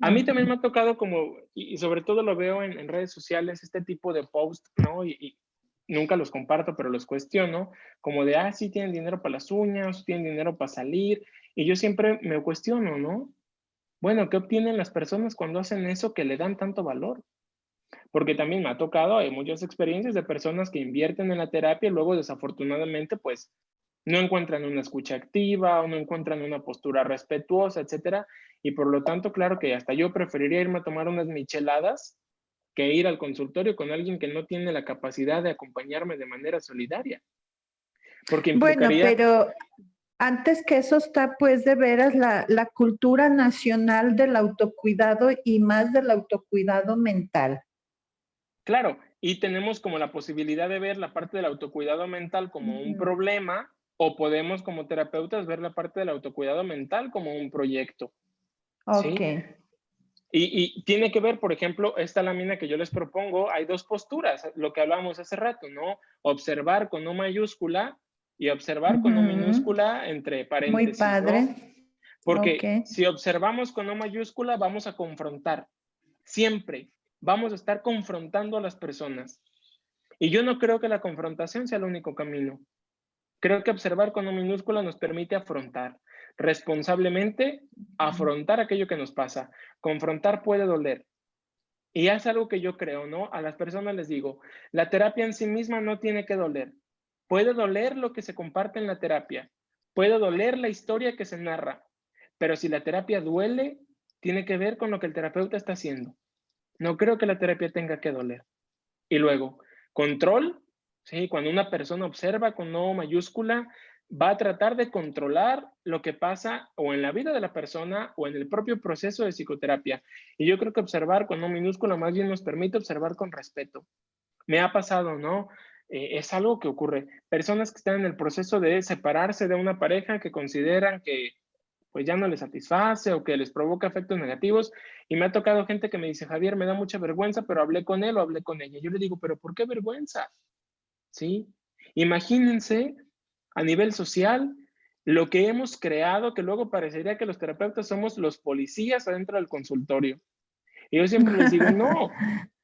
Speaker 1: A mí también me ha tocado como, y sobre todo lo veo en redes sociales, este tipo de post, ¿no? Y nunca los comparto, pero los cuestiono, como de, sí tienen dinero para las uñas, tienen dinero para salir. Y yo siempre me cuestiono, ¿no? Bueno, ¿qué obtienen las personas cuando hacen eso que le dan tanto valor? Porque también me ha tocado, hay muchas experiencias de personas que invierten en la terapia y luego desafortunadamente pues no encuentran una escucha activa o no encuentran una postura respetuosa, etcétera. Y por lo tanto, claro que hasta yo preferiría irme a tomar unas micheladas que ir al consultorio con alguien que no tiene la capacidad de acompañarme de manera solidaria. Porque
Speaker 2: Bueno,
Speaker 1: implicaría,
Speaker 2: pero antes que eso está pues de veras la cultura nacional del autocuidado y más del autocuidado mental.
Speaker 1: claro, y tenemos como la posibilidad de ver la parte del autocuidado mental como un
Speaker 2: Ujú.
Speaker 1: problema o podemos como terapeutas ver la parte del autocuidado mental como un proyecto,
Speaker 2: Ok.
Speaker 1: ¿sí? Y tiene que ver, por ejemplo, esta lámina que yo les propongo, hay dos posturas, lo que hablábamos hace rato, ¿no? Observar con O mayúscula y observar con O
Speaker 2: Ujú.
Speaker 1: minúscula entre
Speaker 2: Muy
Speaker 1: paréntesis, ¿no?
Speaker 2: padre. Ok.
Speaker 1: Porque si observamos con O mayúscula, vamos a confrontar. Siempre vamos a estar confrontando a las personas. Y yo no creo que la confrontación sea el único camino. Creo que observar con O minúscula nos permite afrontar responsablemente, afrontar aquello que nos pasa. Confrontar puede doler. Y es algo que yo creo, ¿no? A las personas les digo, la terapia en sí misma no tiene que doler. Puede doler lo que se comparte en la terapia. Puede doler la historia que se narra. Pero si la terapia duele, tiene que ver con lo que el terapeuta está haciendo. No creo que la terapia tenga que doler. Y luego, control, ¿sí? Cuando una persona observa con O mayúscula, va a tratar de controlar lo que pasa o en la vida de la persona o en el propio proceso de psicoterapia. Y yo creo que observar con O minúscula más bien nos permite observar con respeto. Me ha pasado, ¿no? Es algo que ocurre. Personas que están en el proceso de separarse de una pareja que consideran que pues ya no les satisface o que les provoca efectos negativos. Y me ha tocado gente que me dice, Javier, me da mucha vergüenza, pero hablé con él o hablé con ella. Yo le digo, pero ¿por qué vergüenza? ¿Sí? Imagínense a nivel social lo que hemos creado, que luego parecería que los terapeutas somos los policías adentro del consultorio. Y yo siempre les digo, no,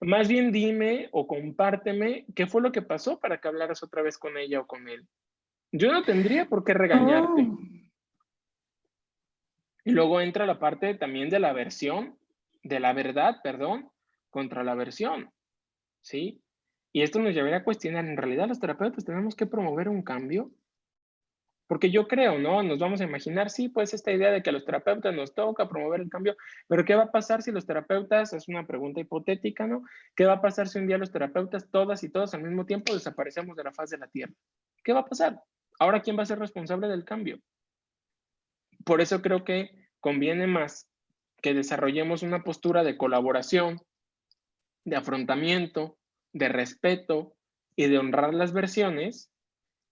Speaker 1: más bien dime o compárteme qué fue lo que pasó para que hablaras otra vez con ella o con él. Yo no tendría por qué regañarte.
Speaker 2: Oh,
Speaker 1: Y luego entra la parte también de la versión, de la verdad, perdón, contra la versión, ¿sí? Y esto nos llevaría a cuestionar, ¿en realidad los terapeutas tenemos que promover un cambio? Porque yo creo, ¿no? Nos vamos a imaginar, sí, pues esta idea de que a los terapeutas nos toca promover el cambio, pero ¿qué va a pasar si los terapeutas, es una pregunta hipotética, ¿no? ¿Qué va a pasar si un día los terapeutas, todas y todos al mismo tiempo, desaparecemos de la faz de la Tierra? ¿Qué va a pasar? Ahora, ¿quién va a ser responsable del cambio? Por eso creo que conviene más que desarrollemos una postura de colaboración, de afrontamiento, de respeto y de honrar las versiones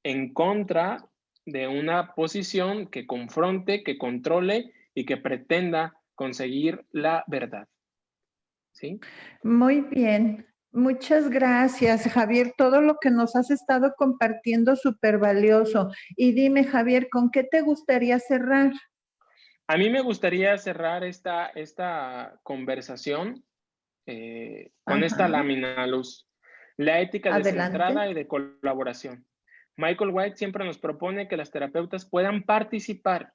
Speaker 1: en contra de una posición que confronte, que controle y que pretenda conseguir la verdad. ¿Sí?
Speaker 2: muy bien. Muchas gracias, Javier. Todo lo que nos has estado compartiendo súper valioso. Y dime, Javier, ¿con qué te gustaría cerrar?
Speaker 1: A mí me gustaría cerrar esta conversación con esta
Speaker 2: Ajá,
Speaker 1: lámina a luz. La ética
Speaker 2: adelante.
Speaker 1: descentrada y de colaboración. Michael White siempre nos propone que las terapeutas puedan participar,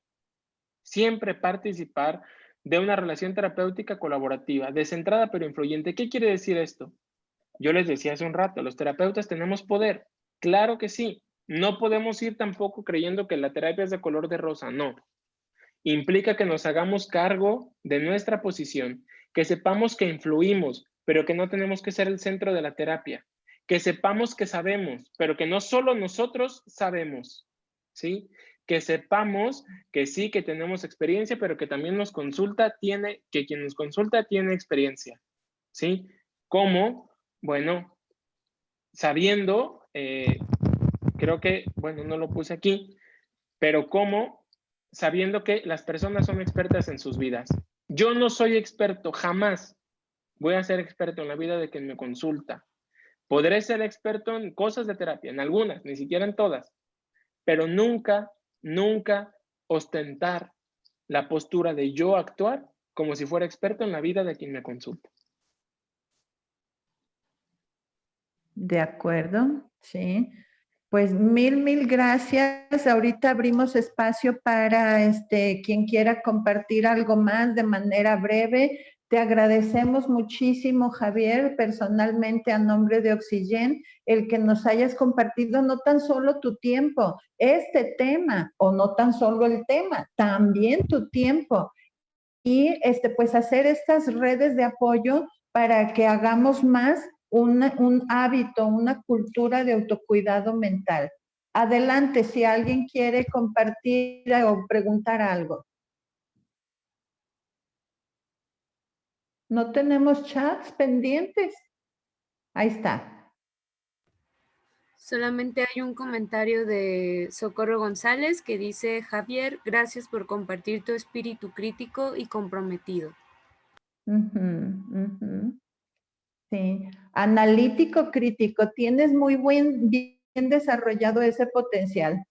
Speaker 1: siempre participar de una relación terapéutica colaborativa, descentrada pero influyente. ¿Qué quiere decir esto? Yo les decía hace un rato, los terapeutas tenemos poder. Claro que sí. No podemos ir tampoco creyendo que la terapia es de color de rosa, no. Implica que nos hagamos cargo de nuestra posición, que sepamos que influimos, pero que no tenemos que ser el centro de la terapia, que sepamos que sabemos, pero que no solo nosotros sabemos, ¿sí? Que sepamos que sí, que tenemos experiencia, pero que también nos consulta, que quien nos consulta tiene experiencia, ¿sí? ¿Cómo? Bueno, sabiendo, creo que, bueno, no lo puse aquí, pero ¿cómo? Sabiendo que las personas son expertas en sus vidas. Yo no soy experto, jamás voy a ser experto en la vida de quien me consulta. Podré ser experto en cosas de terapia, en algunas, ni siquiera en todas, pero nunca, nunca ostentar la postura de yo actuar como si fuera experto en la vida de quien me consulta.
Speaker 2: De acuerdo, sí. Pues mil gracias. Ahorita abrimos espacio para quien quiera compartir algo más de manera breve. Te agradecemos muchísimo, Javier, personalmente a nombre de Oxygen, el que nos hayas compartido no tan solo tu tiempo, este tema, o no tan solo el tema, también tu tiempo. Y pues hacer estas redes de apoyo para que hagamos más un hábito, una cultura de autocuidado mental. Adelante, si alguien quiere compartir o preguntar algo. No tenemos chats pendientes. Ahí está.
Speaker 4: Solamente hay un comentario de Socorro González que dice, Javier, gracias por compartir tu espíritu crítico y comprometido.
Speaker 2: Sí, analítico crítico, tienes muy bien desarrollado ese potencial.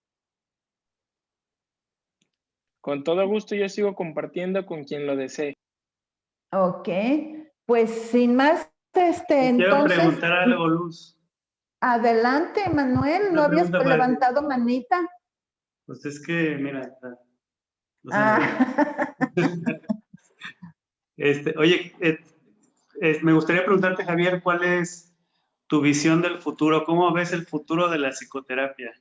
Speaker 1: Con todo gusto yo sigo compartiendo con quien lo desee.
Speaker 2: Ok, pues sin más,
Speaker 3: Quiero
Speaker 2: entonces,
Speaker 3: preguntar algo, Luz.
Speaker 2: adelante, Manuel, ¿no
Speaker 3: Una
Speaker 2: habías
Speaker 3: pregunta para ti.
Speaker 2: levantado manita?
Speaker 3: Pues es que, mira, no se me ve.
Speaker 2: Ah,
Speaker 3: Oye, me gustaría preguntarte, Javier, ¿cuál es tu visión del futuro? ¿Cómo ves el futuro de la psicoterapia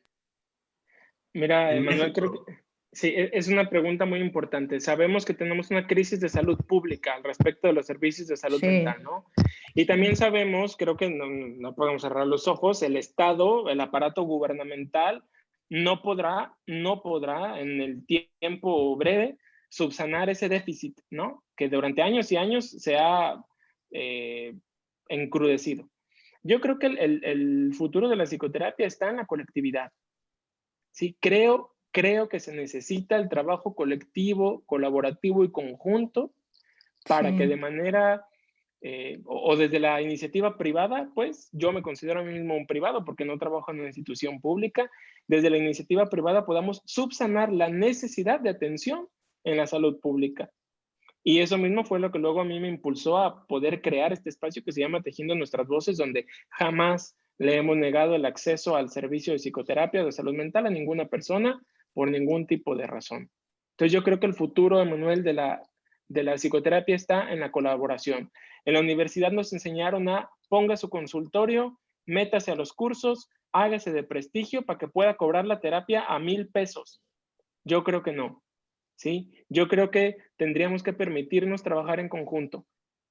Speaker 1: Mira,
Speaker 3: en
Speaker 1: Emanuel, creo que
Speaker 3: México?
Speaker 1: sí, es una pregunta muy importante. Sabemos que tenemos una crisis de salud pública al respecto de los servicios de salud
Speaker 2: sí,
Speaker 1: mental, ¿no? Y también sabemos, creo que no podemos cerrar los ojos, el Estado, el aparato gubernamental, no podrá en el tiempo breve subsanar ese déficit, ¿no? Que durante años y años se ha encrudecido. Yo creo que el futuro de la psicoterapia está en la colectividad. Sí, creo creo que se necesita el trabajo colectivo, colaborativo y conjunto para que de manera, o desde la iniciativa privada, pues yo me considero a mí mismo un privado porque no trabajo en una institución pública, desde la iniciativa privada podamos subsanar la necesidad de atención en la salud pública. Y eso mismo fue lo que luego a mí me impulsó a poder crear este espacio que se llama Tejiendo Nuestras Voces, donde jamás le hemos negado el acceso al servicio de psicoterapia o de salud mental a ninguna persona por ningún tipo de razón. Entonces yo creo que el futuro, Emanuel, de la psicoterapia está en la colaboración. En la universidad nos enseñaron a ponga su consultorio, métase a los cursos, hágase de prestigio para que pueda cobrar la terapia a 1,000 pesos. Yo creo que no. ¿Sí? Yo creo que tendríamos que permitirnos trabajar en conjunto.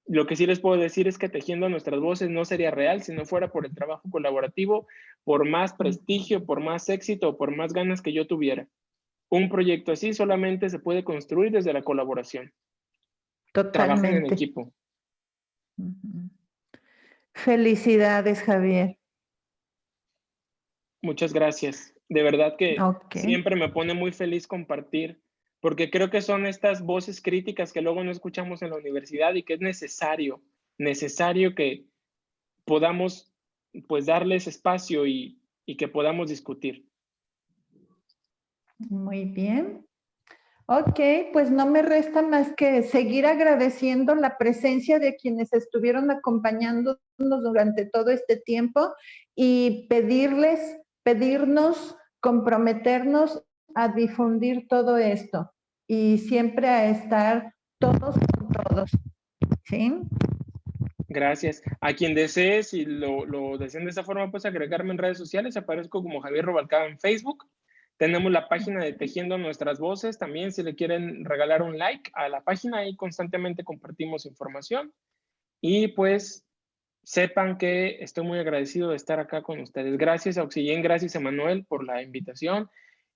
Speaker 1: Lo que sí les puedo decir es que Tejiendo Nuestras Voces no sería real si no fuera por el trabajo colaborativo, por más prestigio, por más éxito, por más ganas que yo tuviera. Un proyecto así solamente se puede construir desde la colaboración.
Speaker 2: Totalmente.
Speaker 1: Trabajen en equipo.
Speaker 2: Felicidades, Javier.
Speaker 1: Muchas gracias. De verdad que siempre me pone muy feliz compartir, porque creo que son estas voces críticas que luego no escuchamos en la universidad y que es necesario que podamos pues darles espacio y que podamos discutir.
Speaker 2: Muy bien. Ok, pues no me resta más que seguir agradeciendo la presencia de quienes estuvieron acompañándonos durante todo este tiempo y pedirnos, comprometernos a difundir todo esto y siempre a estar todos con todos. ¿Sí?
Speaker 1: Gracias. A quien desee, si lo deseen de esa forma, pues agregarme en redes sociales. Aparezco como Javier Rubalcaba en Facebook. Tenemos la página de Tejiendo Nuestras Voces. También si le quieren regalar un like a la página, ahí constantemente compartimos información. Y pues sepan que estoy muy agradecido de estar acá con ustedes. Gracias a Oxygen, gracias a Manuel por la invitación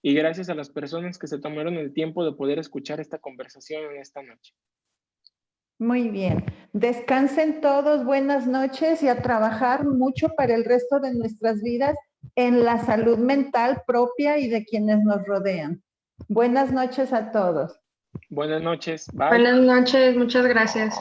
Speaker 1: y gracias a las personas que se tomaron el tiempo de poder escuchar esta conversación en esta noche.
Speaker 2: Muy bien. Descansen todos, buenas noches y a trabajar mucho para el resto de nuestras vidas en la salud mental propia y de quienes nos rodean. Buenas noches a todos.
Speaker 1: Buenas noches. Bye.
Speaker 7: Buenas noches, muchas gracias.